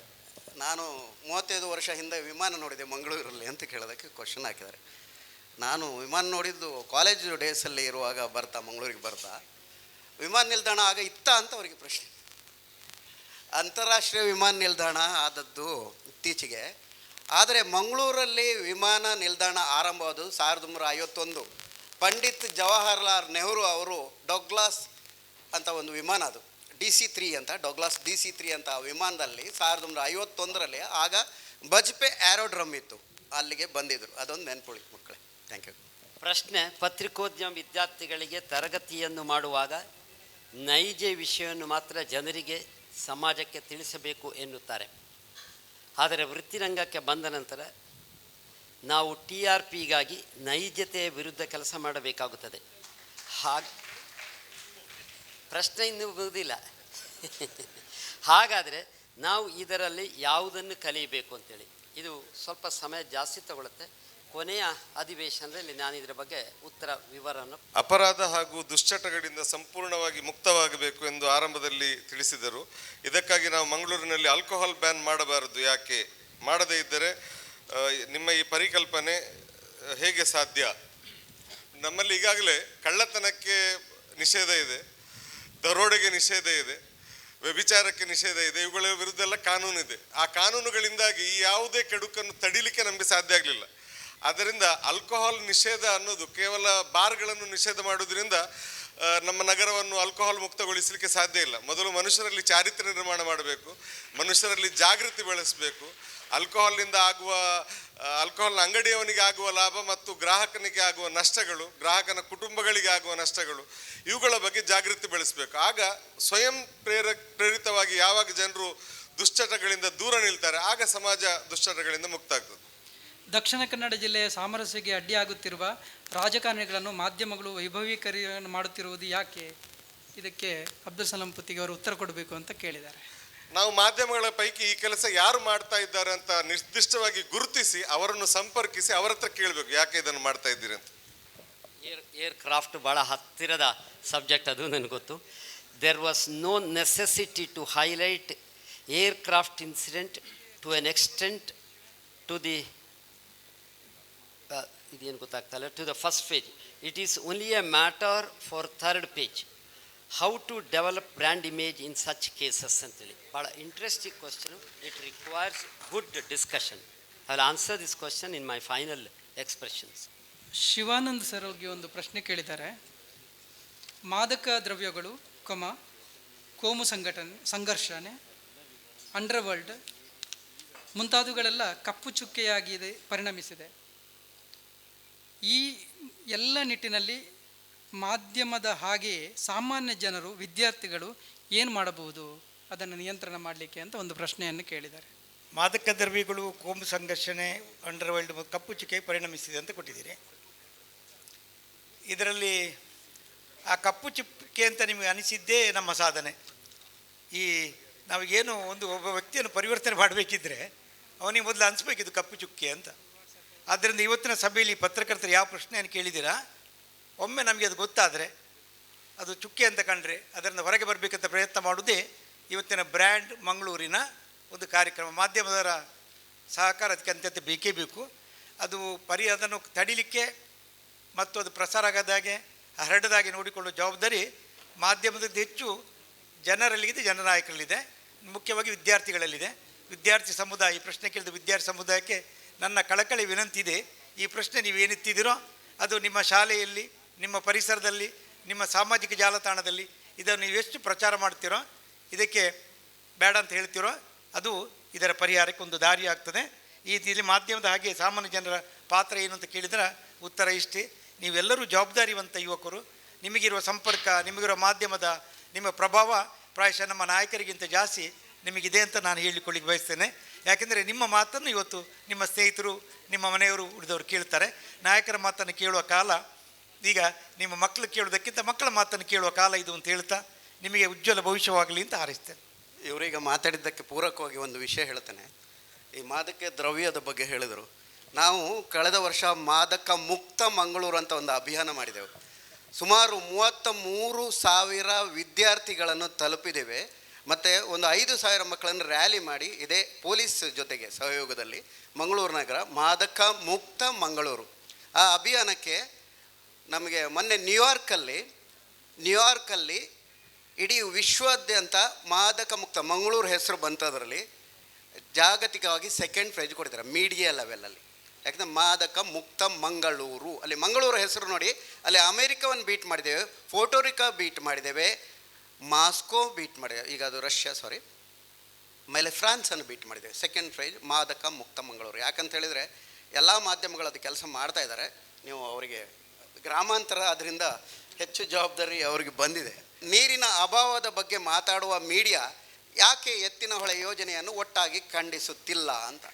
Speaker 5: ನಾನು 35 ವರ್ಷ ಹಿಂದೆ ವಿಮಾನ ನೋಡಿದೆ ಮಂಗಳೂರಲ್ಲಿ ಅಂತ ಕೇಳೋದಕ್ಕೆ ಕ್ವಶನ್ ಹಾಕಿದ್ದಾರೆ. ನಾನು ವಿಮಾನ ನೋಡಿದ್ದು ಕಾಲೇಜು ಡೇಸಲ್ಲಿ ಇರುವಾಗ ಮಂಗಳೂರಿಗೆ ಬರ್ತಾ ವಿಮಾನ ನಿಲ್ದಾಣ ಆಗ ಇತ್ತ ಅಂತ ಅವರಿಗೆ ಪ್ರಶ್ನೆ. ಅಂತಾರಾಷ್ಟ್ರೀಯ ವಿಮಾನ ನಿಲ್ದಾಣ ಆದದ್ದು ಇತ್ತೀಚೆಗೆ. ಆದರೆ ಮಂಗಳೂರಲ್ಲಿ ವಿಮಾನ ನಿಲ್ದಾಣ ಆರಂಭವಾದದ್ದು 1951. ಪಂಡಿತ್ ಜವಾಹರ್ಲಾಲ್ ನೆಹರು ಅವರು ಡೊಗ್ಲಾಸ್ ಅಂತ ಒಂದು ವಿಮಾನ, ಅದು DC-3 ಅಂತ, ಡೊಗ್ಲಾಸ್ DC-3 ಅಂತ ವಿಮಾನದಲ್ಲಿ 1951ರಲ್ಲಿ ಆಗ ಬಜ್ಪೆ ಏರೋಡ್ರಮ್ ಇತ್ತು, ಅಲ್ಲಿಗೆ ಬಂದಿದ್ದರು. ಅದೊಂದು ನೆನಪುಳಿ ಮಕ್ಕಳೇ. Thank you.
Speaker 8: ಪ್ರಶ್ನೆ: ಪತ್ರಿಕೋದ್ಯಮ ವಿದ್ಯಾರ್ಥಿಗಳಿಗೆ ತರಗತಿಯನ್ನು ಮಾಡುವಾಗ ನೈಜ ವಿಷಯವನ್ನು ಮಾತ್ರ ಜನರಿಗೆ, ಸಮಾಜಕ್ಕೆ ತಿಳಿಸಬೇಕು ಎನ್ನುತ್ತಾರೆ. ಆದರೆ ವೃತ್ತಿರಂಗಕ್ಕೆ ಬಂದ ನಂತರ ನಾವು TRPಗಾಗಿ ನೈಜತೆಯ ವಿರುದ್ಧ ಕೆಲಸ ಮಾಡಬೇಕಾಗುತ್ತದೆ. ಪ್ರಶ್ನೆ ಇನ್ನೂ ಮುಗಿದಿಲ್ಲ. ಹಾಗಾದರೆ ನಾವು ಇದರಲ್ಲಿ ಯಾವುದನ್ನು ಕಲಿಯಬೇಕು ಅಂತೇಳಿ, ಇದು ಸ್ವಲ್ಪ ಸಮಯ ಜಾಸ್ತಿ ತಗೊಳುತ್ತೆ. ಕೊನೆಯ ಅಧಿವೇಶನದಲ್ಲಿ ನಾನು ಇದರ ಬಗ್ಗೆ ವಿವರವನ್ನು.
Speaker 4: ಅಪರಾಧ ಹಾಗೂ ದುಶ್ಚಟಗಳಿಂದ ಸಂಪೂರ್ಣವಾಗಿ ಮುಕ್ತವಾಗಬೇಕು ಎಂದು ಆರಂಭದಲ್ಲಿ ತಿಳಿಸಿದರು. ಇದಕ್ಕಾಗಿ ನಾವು ಮಂಗಳೂರಿನಲ್ಲಿ ಆಲ್ಕೋಹಾಲ್ ಬ್ಯಾನ್ ಮಾಡಬಾರದು, ಯಾಕೆ? ಮಾಡದೇ ಇದ್ದರೆ ನಿಮ್ಮ ಈ ಪರಿಕಲ್ಪನೆ ಹೇಗೆ ಸಾಧ್ಯ? ನಮ್ಮಲ್ಲಿ ಈಗಾಗಲೇ ಕಳ್ಳತನಕ್ಕೆ ನಿಷೇಧ ಇದೆ, ದರೋಡೆಗೆ ನಿಷೇಧ ಇದೆ, ವ್ಯಭಿಚಾರಕ್ಕೆ ನಿಷೇಧ ಇದೆ. ಇವುಗಳ ವಿರುದ್ಧ ಎಲ್ಲ ಕಾನೂನಿದೆ. ಆ ಕಾನೂನುಗಳಿಂದಾಗಿ ಈ ಯಾವುದೇ ಕೆಡುಕನ್ನು ತಡಿಲಿಕ್ಕೆ ನಮಗೆ ಸಾಧ್ಯ ಆಗಲಿಲ್ಲ. ಆದ್ದರಿಂದ ಆಲ್ಕೋಹಾಲ್ ನಿಷೇಧ ಅನ್ನೋದು ಕೇವಲ ಬಾರ್ಗಳನ್ನು ನಿಷೇಧ ಮಾಡೋದ್ರಿಂದ ನಮ್ಮ ನಗರವನ್ನು ಆಲ್ಕೋಹಾಲ್ ಮುಕ್ತಗೊಳಿಸಲಿಕ್ಕೆ ಸಾಧ್ಯ ಇಲ್ಲ. ಮೊದಲು ಮನುಷ್ಯರಲ್ಲಿ ಚಾರಿತ್ರ್ಯ ನಿರ್ಮಾಣ ಮಾಡಬೇಕು, ಮನುಷ್ಯರಲ್ಲಿ ಜಾಗೃತಿ ಬೆಳೆಸಬೇಕು. ಆಲ್ಕೋಹಾಲ್ನಿಂದ ಆಲ್ಕೋಹಾಲ್ನ ಅಂಗಡಿಯವನಿಗೆ ಆಗುವ ಲಾಭ ಮತ್ತು ಗ್ರಾಹಕನಿಗೆ ಆಗುವ ನಷ್ಟಗಳು, ಗ್ರಾಹಕನ ಕುಟುಂಬಗಳಿಗೆ ಆಗುವ ನಷ್ಟಗಳು, ಇವುಗಳ ಬಗ್ಗೆ ಜಾಗೃತಿ ಬೆಳೆಸಬೇಕು. ಆಗ ಸ್ವಯಂ ಪ್ರೇರಿತವಾಗಿ ಯಾವಾಗ ಜನರು ದುಶ್ಚಟಗಳಿಂದ ದೂರ ನಿಲ್ತಾರೆ, ಆಗ ಸಮಾಜ ದುಶ್ಚಟಗಳಿಂದ ಮುಕ್ತ ಆಗ್ತದೆ.
Speaker 1: ದಕ್ಷಿಣ ಕನ್ನಡ ಜಿಲ್ಲೆಯ ಸಾಮರಸ್ಯಕ್ಕೆ ಅಡ್ಡಿಯಾಗುತ್ತಿರುವ ರಾಜಕಾರಣಿಗಳನ್ನು ಮಾಧ್ಯಮಗಳು ವೈಭವೀಕರಣ ಮಾಡುತ್ತಿರುವುದು ಯಾಕೆ? ಇದಕ್ಕೆ ಅಬ್ದುಲ್ ಸಲಾಂ ಪುತ್ತಿಗೆ ಅವರು ಉತ್ತರ ಕೊಡಬೇಕು ಅಂತ ಕೇಳಿದ್ದಾರೆ.
Speaker 4: ನಾವು ಮಾಧ್ಯಮಗಳ ಪೈಕಿ ಈ ಕೆಲಸ ಯಾರು ಮಾಡ್ತಾ ಇದ್ದಾರೆ ಅಂತ ನಿರ್ದಿಷ್ಟವಾಗಿ ಗುರುತಿಸಿ ಅವರನ್ನು ಸಂಪರ್ಕಿಸಿ ಅವರ ಹತ್ರ ಕೇಳಬೇಕು, ಯಾಕೆ ಇದನ್ನು ಮಾಡ್ತಾ ಇದ್ದೀರಿ ಅಂತ.
Speaker 8: ಏರ್ ಕ್ರಾಫ್ಟ್ ಭಾಳ ಹತ್ತಿರದ ಸಬ್ಜೆಕ್ಟ್, ಅದು ನನಗೆ ಗೊತ್ತು. There was no necessity to highlight aircraft incident to an extent to the ಇದೇನು ಗೊತ್ತಾಗ್ತಲ್ಲ, to the first page. It is only a matter for third page, how to develop brand image in such cases ಅಂತೇಳಿ. ಭಾಳ interesting question. It requires good discussion. I will answer this question in my final expressions.
Speaker 1: Shivanand sir ಅವ್ರಿಗೆ ಒಂದು ಪ್ರಶ್ನೆ ಕೇಳಿದ್ದಾರೆ. ಮಾದಕ ದ್ರವ್ಯಗಳು, ಕೋಮು ಸಂಘರ್ಷಣೆ, underworld ಮುಂತಾದವುಗಳೆಲ್ಲ ಕಪ್ಪು ಚುಕ್ಕೆಯಾಗಿದೆ ಪರಿಣಮಿಸಿದೆ. ಈ ಎಲ್ಲ ನಿಟ್ಟಿನಲ್ಲಿ ಮಾಧ್ಯಮದ ಹಾಗೆಯೇ ಸಾಮಾನ್ಯ ಜನರು, ವಿದ್ಯಾರ್ಥಿಗಳು ಏನು ಮಾಡಬಹುದು ಅದನ್ನು ನಿಯಂತ್ರಣ ಮಾಡಲಿಕ್ಕೆ ಅಂತ ಒಂದು ಪ್ರಶ್ನೆಯನ್ನು ಕೇಳಿದ್ದಾರೆ.
Speaker 6: ಮಾದಕ ದ್ರವ್ಯಗಳು, ಕೋಮು ಸಂಘರ್ಷಣೆ, ಅಂಡರ್ವರ್ಲ್ಡ್ ಕಪ್ಪು ಚುಕ್ಕೆ ಪರಿಣಮಿಸಿದೆ ಅಂತ ಕೊಟ್ಟಿದ್ದೀರಿ. ಇದರಲ್ಲಿ ಆ ಕಪ್ಪು ಚುಕ್ಕೆ ಅಂತ ನಿಮಗೆ ಅನಿಸಿದ್ದೇ ನಮ್ಮ ಸಾಧನೆ. ಈ ನಾವೇನು ಒಬ್ಬ ವ್ಯಕ್ತಿಯನ್ನು ಪರಿವರ್ತನೆ ಮಾಡಬೇಕಿದ್ರೆ ಅವನಿಗೆ ಮೊದಲು ಅನಿಸ್ಬೇಕಿದು ಕಪ್ಪು ಚುಕ್ಕೆ ಅಂತ. ಆದ್ದರಿಂದ ಇವತ್ತಿನ ಸಭೆಯಲ್ಲಿ ಪತ್ರಕರ್ತರು ಯಾವ ಪ್ರಶ್ನೆಯನ್ನು ಕೇಳಿದ್ದೀರಾ, ಒಮ್ಮೆ ನಮಗೆ ಅದು ಗೊತ್ತಾದರೆ, ಅದು ಚುಕ್ಕೆ ಅಂತ ಕಂಡ್ರೆ ಅದರಿಂದ ಹೊರಗೆ ಬರಬೇಕಂತ ಪ್ರಯತ್ನ ಮಾಡೋದೇ ಇವತ್ತಿನ ಬ್ರ್ಯಾಂಡ್ ಮಂಗಳೂರಿನ ಒಂದು ಕಾರ್ಯಕ್ರಮ. ಮಾಧ್ಯಮದವರ ಸಹಕಾರ ಅದಕ್ಕೆ ಅಂತ್ಯಂತ ಬೇಕೇ ಬೇಕು. ಅದು ಅದನ್ನು ತಡಿಲಿಕ್ಕೆ ಮತ್ತು ಅದು ಪ್ರಸಾರ ಆಗದಾಗೆ ಹರಡದಾಗೆ ನೋಡಿಕೊಳ್ಳುವ ಜವಾಬ್ದಾರಿ ಮಾಧ್ಯಮದ ಹೆಚ್ಚು ಜನರಲ್ಲಿದೆ, ಜನನಾಯಕರಲ್ಲಿದೆ, ಮುಖ್ಯವಾಗಿ ವಿದ್ಯಾರ್ಥಿಗಳಲ್ಲಿದೆ. ವಿದ್ಯಾರ್ಥಿ ಸಮುದಾಯ, ಈ ಪ್ರಶ್ನೆ ಕೇಳಿದ ವಿದ್ಯಾರ್ಥಿ ಸಮುದಾಯಕ್ಕೆ ನನ್ನ ಕಳಕಳಿ ವಿನಂತಿ ಇದೆ. ಈ ಪ್ರಶ್ನೆ ನೀವೇನೆತ್ತಿದ್ದೀರೋ ಅದು ನಿಮ್ಮ ಶಾಲೆಯಲ್ಲಿ, ನಿಮ್ಮ ಪರಿಸರದಲ್ಲಿ, ನಿಮ್ಮ ಸಾಮಾಜಿಕ ಜಾಲತಾಣದಲ್ಲಿ ಇದನ್ನು ನೀವು ಎಷ್ಟು ಪ್ರಚಾರ ಮಾಡ್ತೀರೋ, ಇದಕ್ಕೆ ಬೇಡ ಅಂತ ಹೇಳ್ತೀರೋ, ಅದು ಇದರ ಪರಿಹಾರಕ್ಕೆ ಒಂದು ದಾರಿ ಆಗ್ತದೆ. ಇಲ್ಲಿ ಮಾಧ್ಯಮದ ಹಾಗೆ ಸಾಮಾನ್ಯ ಜನರ ಪಾತ್ರ ಏನು ಅಂತ ಕೇಳಿದರೆ ಉತ್ತರ ಇಷ್ಟೇ. ನೀವೆಲ್ಲರೂ ಜವಾಬ್ದಾರಿವಂತ ಯುವಕರು. ನಿಮಗಿರುವ ಸಂಪರ್ಕ, ನಿಮಗಿರುವ ಮಾಧ್ಯಮದ ನಿಮ್ಮ ಪ್ರಭಾವ ಪ್ರಾಯಶಃ ನಮ್ಮ ನಾಯಕರಿಗಿಂತ ಜಾಸ್ತಿ ನಿಮಗಿದೆ ಅಂತ ನಾನು ಹೇಳಿಕೊಳ್ಳಿಕ್ಕೆ ಬಯಸ್ತೇನೆ. ಯಾಕೆಂದರೆ ನಿಮ್ಮ ಮಾತನ್ನು ಇವತ್ತು ನಿಮ್ಮ ಸ್ನೇಹಿತರು, ನಿಮ್ಮ ಮನೆಯವರು, ಉಳಿದವರು ಕೇಳ್ತಾರೆ. ನಾಯಕರ ಮಾತನ್ನು ಕೇಳುವ ಕಾಲ ಈಗ ನಿಮ್ಮ ಮಕ್ಕಳು ಕೇಳೋದಕ್ಕಿಂತ ಮಕ್ಕಳ ಮಾತನ್ನು ಕೇಳುವ ಕಾಲ ಇದು ಅಂತ ಹೇಳ್ತಾ ನಿಮಗೆ ಉಜ್ವಲ ಭವಿಷ್ಯವಾಗಲಿ ಅಂತ ಹಾರೈಸ್ತೇನೆ.
Speaker 5: ಇವರೀಗ ಮಾತಾಡಿದ್ದಕ್ಕೆ ಪೂರಕವಾಗಿ ಒಂದು ವಿಷಯ ಹೇಳ್ತೇನೆ. ಈ ಮಾದಕ ದ್ರವ್ಯದ ಬಗ್ಗೆ ಹೇಳಿದರು. ನಾವು ಕಳೆದ ವರ್ಷ ಮಾದಕ ಮುಕ್ತ ಮಂಗಳೂರು ಅಂತ ಒಂದು ಅಭಿಯಾನ ಮಾಡಿದೆವು. ಸುಮಾರು 33,000 ವಿದ್ಯಾರ್ಥಿಗಳನ್ನು ತಲುಪಿದ್ದೇವೆ. ಮತ್ತು ಒಂದು 5,000 ಮಕ್ಕಳನ್ನು ರ್ಯಾಲಿ ಮಾಡಿ ಇದೇ ಪೊಲೀಸ್ ಜೊತೆಗೆ ಸಹಯೋಗದಲ್ಲಿ ಮಂಗಳೂರು ನಗರ ಮಾದಕ ಮುಕ್ತ ಮಂಗಳೂರು ಆ ಅಭಿಯಾನಕ್ಕೆ ನಮಗೆ ಮೊನ್ನೆ ನ್ಯೂಯಾರ್ಕಲ್ಲಿ ಇಡೀ ವಿಶ್ವಾದ್ಯಂತ ಮಾದಕ ಮುಕ್ತ ಮಂಗಳೂರು ಹೆಸರು ಬಂತದರಲ್ಲಿ ಜಾಗತಿಕವಾಗಿ 2nd ಪ್ರೈಜ್ ಕೊಡ್ತಾರೆ ಮೀಡಿಯಾ ಲೆವೆಲಲ್ಲಿ. ಯಾಕಂದರೆ ಮಾದಕ ಮುಕ್ತ ಮಂಗಳೂರು, ಅಲ್ಲಿ ಮಂಗಳೂರು ಹೆಸರು ನೋಡಿ, ಅಲ್ಲಿ ಅಮೇರಿಕಾವನ್ನು ಬೀಟ್ ಮಾಡಿದ್ದೇವೆ, ಫೋಟೋರಿಕಾ ಬೀಟ್ ಮಾಡಿದ್ದೇವೆ, ಮಾಸ್ಕೋ ಬೀಟ್ ಮಾಡಿದ್ದೇವೆ, ಈಗ ಅದು ರಷ್ಯಾ ಆಮೇಲೆ ಫ್ರಾನ್ಸನ್ನು ಬೀಟ್ ಮಾಡಿದ್ದೇವೆ. 2nd ಪ್ರೈಜ್ ಮಾದಕ ಮುಕ್ತ ಮಂಗಳೂರು. ಯಾಕಂತ ಹೇಳಿದರೆ ಎಲ್ಲ ಮಾಧ್ಯಮಗಳು ಅದು ಕೆಲಸ ಮಾಡ್ತಾ ಇದ್ದಾರೆ. ನೀವು ಅವರಿಗೆ ಗ್ರಾಮಾಂತರ ಅದರಿಂದ ಹೆಚ್ಚು ಜವಾಬ್ದಾರಿ ಅವರಿಗೆ ಬಂದಿದೆ. ನೀರಿನ ಅಭಾವದ ಬಗ್ಗೆ ಮಾತಾಡುವ ಮೀಡಿಯಾ ಯಾಕೆ ಎತ್ತಿನ ಹೊಳೆ ಯೋಜನೆಯನ್ನು ಒಟ್ಟಾಗಿ ಖಂಡಿಸುತ್ತಿಲ್ಲ ಅಂತ.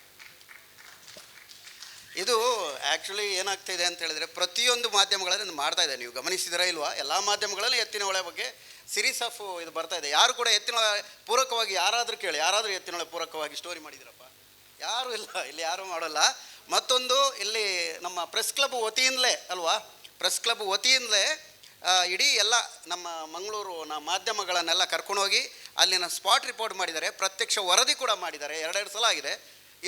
Speaker 5: ಇದು ಆ್ಯಕ್ಚುಲಿ ಏನಾಗ್ತಾಯಿದೆ ಅಂತ ಹೇಳಿದರೆ ಪ್ರತಿಯೊಂದು ಮಾಧ್ಯಮಗಳಲ್ಲಿ ಮಾಡ್ತಾ ಇದೆ. ನೀವು ಗಮನಿಸಿದಿರಾ ಇಲ್ವಾ? ಎಲ್ಲ ಮಾಧ್ಯಮಗಳಲ್ಲಿ ಎತ್ತಿನ ಹೊಳೆ ಬಗ್ಗೆ ಸಿರೀಸ್ ಆಫ್ ಇದು ಬರ್ತಾ ಇದೆ. ಯಾರು ಕೂಡ ಎತ್ತಿನ ಹೊಳೆ ಪೂರಕವಾಗಿ ಯಾರಾದರೂ ಕೇಳಿ, ಯಾರಾದರೂ ಎತ್ತಿನ ಹೊಳೆ ಪೂರಕವಾಗಿ ಸ್ಟೋರಿ ಮಾಡಿದಿರಪ್ಪ? ಯಾರೂ ಇಲ್ಲ, ಇಲ್ಲಿ ಯಾರೂ ಮಾಡೋಲ್ಲ. ಮತ್ತೊಂದು, ಇಲ್ಲಿ ನಮ್ಮ ಪ್ರೆಸ್ ಕ್ಲಬ್ ವತಿಯಿಂದಲೇ ಅಲ್ವಾ, ಪ್ರೆಸ್ ಕ್ಲಬ್ ವತಿಯಿಂದಲೇ ಇಡೀ ಎಲ್ಲ ನಮ್ಮ ಮಂಗಳೂರು ಮಾಧ್ಯಮಗಳನ್ನೆಲ್ಲ ಕರ್ಕೊಂಡೋಗಿ ಅಲ್ಲಿನ ಸ್ಪಾಟ್ ರಿಪೋರ್ಟ್ ಮಾಡಿದ್ದಾರೆ, ಪ್ರತ್ಯಕ್ಷ ವರದಿ ಕೂಡ ಮಾಡಿದ್ದಾರೆ. 2 ಸಲ ಆಗಿದೆ.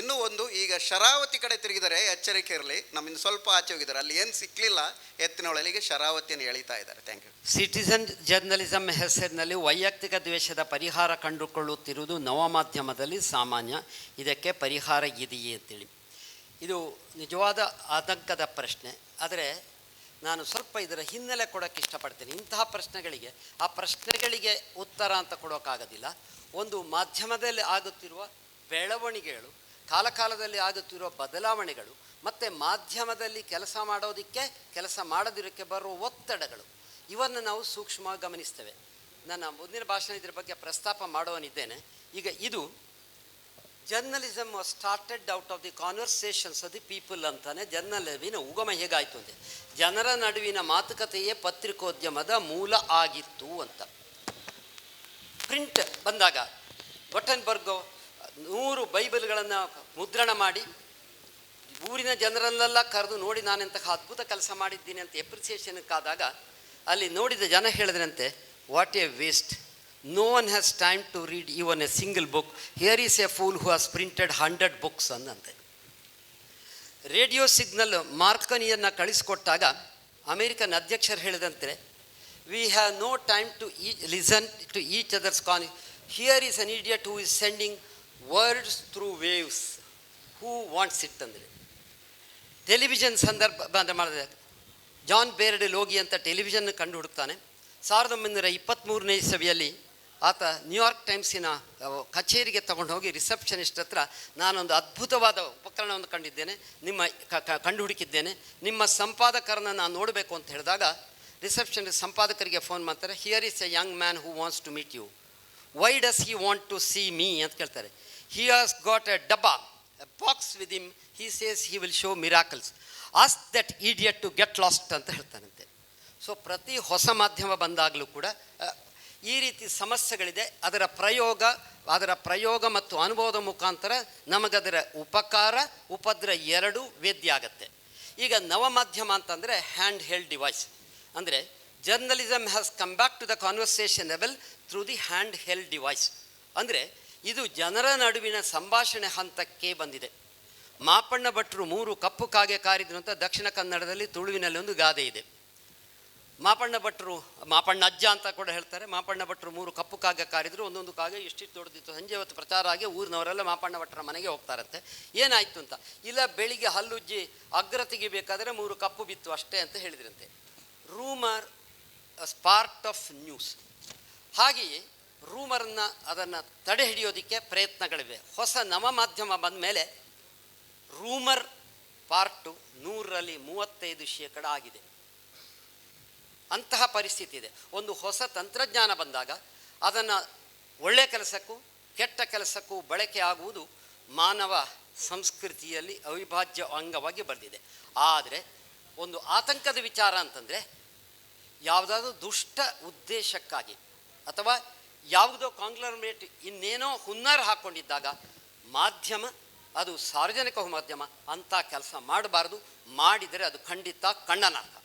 Speaker 5: ಇನ್ನೂ ಒಂದು, ಈಗ ಶರಾವತಿ ಕಡೆ ತಿರುಗಿದರೆ ಎಚ್ಚರಿಕೆ ಇರಲಿ, ನಮ್ಮಿಂದ ಸ್ವಲ್ಪ ಆಚೆ ಹೋಗಿದ್ದಾರೆ, ಅಲ್ಲಿ ಏನು ಸಿಕ್ಕಲಿಲ್ಲ ಎತ್ತಿನ ಹೊಳೆಗೆ ಶರಾವತಿಯನ್ನು ಎಳಿತಾ ಇದ್ದಾರೆ. Thank you.
Speaker 8: ಸಿಟಿಸನ್ ಜರ್ನಲಿಸಮ್ ಹೆಸರಿನಲ್ಲಿ ವೈಯಕ್ತಿಕ ದ್ವೇಷದ ಪರಿಹಾರ ಕಂಡುಕೊಳ್ಳುತ್ತಿರುವುದು ನವಮಾಧ್ಯಮದಲ್ಲಿ ಸಾಮಾನ್ಯ. ಇದಕ್ಕೆ ಪರಿಹಾರ ಇದೆಯೇ ಅಂತೇಳಿ ಇದು ನಿಜವಾದ ಆತಂಕದ ಪ್ರಶ್ನೆ. ಆದರೆ ನಾನು ಸ್ವಲ್ಪ ಇದರ ಹಿನ್ನೆಲೆ ಕೊಡೋಕ್ಕೆ ಇಷ್ಟಪಡ್ತೇನೆ. ಇಂತಹ ಪ್ರಶ್ನೆಗಳಿಗೆ ಆ ಪ್ರಶ್ನೆಗಳಿಗೆ ಉತ್ತರ ಅಂತ ಕೊಡೋಕ್ಕಾಗೋದಿಲ್ಲ. ಒಂದು ಮಾಧ್ಯಮದಲ್ಲಿ ಆಗುತ್ತಿರುವ ಬೆಳವಣಿಗೆಗಳು, ಕಾಲಕಾಲದಲ್ಲಿ ಆಗುತ್ತಿರುವ ಬದಲಾವಣೆಗಳು, ಮತ್ತು ಮಾಧ್ಯಮದಲ್ಲಿ ಕೆಲಸ ಮಾಡೋದಕ್ಕೆ, ಕೆಲಸ ಮಾಡದಿರೋಕ್ಕೆ ಬರುವ ಒತ್ತಡಗಳು, ಇವನ್ನು ನಾವು ಸೂಕ್ಷ್ಮವಾಗಿ ಗಮನಿಸ್ತೇವೆ. ನನ್ನ ಮುಂದಿನ ಭಾಷಣ ಇದರ ಬಗ್ಗೆ ಪ್ರಸ್ತಾಪ ಮಾಡೋನಿದ್ದೇನೆ. ಈಗ ಇದು journalism was started out of the conversations of the people ಅಂತಾನೆ. ಜರ್ನಲಿಸಮಿನ ಉಗಮ ಹೇಗಾಯಿತು ಅಂದರೆ ಜನರ ನಡುವಿನ ಮಾತುಕತೆಯೇ ಪತ್ರಿಕೋದ್ಯಮದ ಮೂಲ ಆಗಿತ್ತು ಅಂತ. ಪ್ರಿಂಟ್ ಬಂದಾಗ ವಟನ್ಬರ್ಗ್ 100 ಬೈಬಲ್ಗಳನ್ನು ಮುದ್ರಣ ಮಾಡಿ ಊರಿನ ಜನರನ್ನೆಲ್ಲ ಕರೆದು ನೋಡಿ ನಾನೆಂತಹ ಅದ್ಭುತ ಕೆಲಸ ಮಾಡಿದ್ದೀನಿ ಅಂತ ಎಪ್ರಿಸಿಯೇಷನ್ಕಾದಾಗ ಅಲ್ಲಿ ನೋಡಿದ ಜನ ಹೇಳಿದ್ರಂತೆ, what a waste, no one has time to read even a single book, here is a fool who has printed 100 books ಅಂದಂತೆ. ರೇಡಿಯೋ ಸಿಗ್ನಲ್ ಮಾರ್ಕನಿಯನ್ನು ಕಳಿಸ್ಕೊಟ್ಟಾಗ ಅಮೇರಿಕನ್ ಅಧ್ಯಕ್ಷರು ಹೇಳಿದಂತೆ, we have no time to listen to each others con, here is an idiot who is sending words through waves, who wants it ಅಂದರೆ. Television ಸಂದರ್ಭ ಮಾಡಿದೆ, John ಬೇರ್ಡೆ ಲೋಗಿ ಅಂತ television ಕಂಡು ಹುಡುಕ್ತಾನೆ. 1923ನೇ ಇಸವಿಯಲ್ಲಿ ಆತ ನ್ಯೂಯಾರ್ಕ್ ಟೈಮ್ಸಿನ ಕಚೇರಿಗೆ ತಗೊಂಡು ಹೋಗಿ ರಿಸೆಪ್ಷನಿಸ್ಟ್ ಹತ್ರ, ನಾನೊಂದು ಅದ್ಭುತವಾದ ಉಪಕರಣವನ್ನು ಕಂಡಿದ್ದೇನೆ, ಕಂಡು ಹುಡುಕಿದ್ದೇನೆ, ನಿಮ್ಮ ಸಂಪಾದಕರನ್ನು ನಾನು ನೋಡಬೇಕು ಅಂತ ಹೇಳಿದಾಗ ರಿಸೆಪ್ಷನಿಸ್ಟ್ ಸಂಪಾದಕರಿಗೆ ಫೋನ್ ಮಾಡ್ತಾರೆ, here is a young man who wants to meet you, why does he want to see me ಅಂತ ಕೇಳ್ತಾರೆ. He has got a dabba, a box with him, he says he will show miracles, ask that idiot to get lost ಅಂತ ಹೇಳ್ತಾನಂತೆ. So ಪ್ರತಿ ಹೊಸ ಮಾಧ್ಯಮ ಬಂದಾಗಲೂ ಕೂಡ ಈ ರೀತಿ ಸಮಸ್ಯೆಗಳಿದೆ. ಅದರ ಪ್ರಯೋಗ ಮತ್ತು ಅನುಭವದ ಮುಖಾಂತರ ನಮಗದರ ಉಪಕಾರ ಉಪದ್ರ ಎರಡೂ ವೇದ್ಯ ಆಗತ್ತೆ. ಈಗ ನವಮಾಧ್ಯಮ ಅಂತಂದರೆ ಹ್ಯಾಂಡ್ ಹೆಲ್ಡ್ ಡಿವೈಸ್, ಅಂದರೆ journalism has come back to the conversation level through the hand held device. ಅಂದರೆ ಇದು ಜನರ ನಡುವಿನ ಸಂಭಾಷಣೆ ಹಂತಕ್ಕೆ ಬಂದಿದೆ. ಮಾಪಣ್ಣ ಭಟ್ರು 3 ಕಪ್ಪು ಕಾಗೆ ಕಾರಿದ್ರು ಅಂತ ದಕ್ಷಿಣ ಕನ್ನಡದಲ್ಲಿ ತುಳುವಿನಲ್ಲಿ ಒಂದು ಗಾದೆ ಇದೆ. ಮಾಪಣ್ಣ ಅಜ್ಜ ಅಂತ ಕೂಡ ಹೇಳ್ತಾರೆ. ಮಾಪಣ್ಣ ಭಟ್ರು 3 ಕಪ್ಪು ಕಾಗೆ ಕಾರಿದ್ರು, ಒಂದೊಂದು ಕಾಗೆ ಎಷ್ಟಿತ್ತು ದೊಡ್ಡದಿತ್ತು. ಸಂಜೆ ಹೊತ್ತು ಪ್ರಚಾರ ಆಗಿ ಊರಿನವರೆಲ್ಲ ಮಾಪಣ್ಣ ಭಟ್ರ ಮನೆಗೆ ಹೋಗ್ತಾರಂತೆ. ಏನಾಯಿತು ಅಂತ, ಇಲ್ಲ ಬೆಳಿಗ್ಗೆ ಹಲ್ಲುಜ್ಜಿ ಅಗ್ರ ತೆಗಿಬೇಕಾದ್ರೆ 3 ಕಪ್ಪು ಬಿತ್ತು ಅಷ್ಟೇ ಅಂತ ಹೇಳಿದ್ರಂತೆ. Rumour smart of news. ಹಾಗೆಯೇ ರೂಮರನ್ನು ಅದನ್ನು ತಡೆ ಹಿಡಿಯೋದಕ್ಕೆ ಪ್ರಯತ್ನಗಳಿವೆ. ಹೊಸ ನವಮಾಧ್ಯಮ ಬಂದ ಮೇಲೆ ರೂಮರ್ ಪಾರ್ಟು 100ರಲ್ಲಿ 35% ಆಗಿದೆ. ಅಂತಹ ಪರಿಸ್ಥಿತಿ ಇದೆ. ಒಂದು ಹೊಸ ತಂತ್ರಜ್ಞಾನ ಬಂದಾಗ ಅದನ್ನು ಒಳ್ಳೆಯ ಕೆಲಸಕ್ಕೂ ಕೆಟ್ಟ ಕೆಲಸಕ್ಕೂ ಬಳಕೆ ಆಗುವುದು ಮಾನವ ಸಂಸ್ಕೃತಿಯಲ್ಲಿ ಅವಿಭಾಜ್ಯ ಅಂಗವಾಗಿ ಬಂದಿದೆ. ಆದರೆ ಒಂದು ಆತಂಕದ ವಿಚಾರ ಅಂತಂದರೆ, ಯಾವುದಾದ್ರೂ ದುಷ್ಟ ಉದ್ದೇಶಕ್ಕಾಗಿ ಅಥವಾ ಯಾವುದೋ ಕಾಂಗ್ಲರ್ಮೇಟ್ ಇನ್ನೇನೋ ಹುನ್ನಾರ ಹಾಕ್ಕೊಂಡಿದ್ದಾಗ ಮಾಧ್ಯಮ, ಅದು ಸಾರ್ವಜನಿಕ ಮಾಧ್ಯಮ, ಅಂಥ ಕೆಲಸ ಮಾಡಬಾರ್ದು. ಮಾಡಿದರೆ ಅದು ಖಂಡಿತ ಖಂಡನಾರ್ಹ.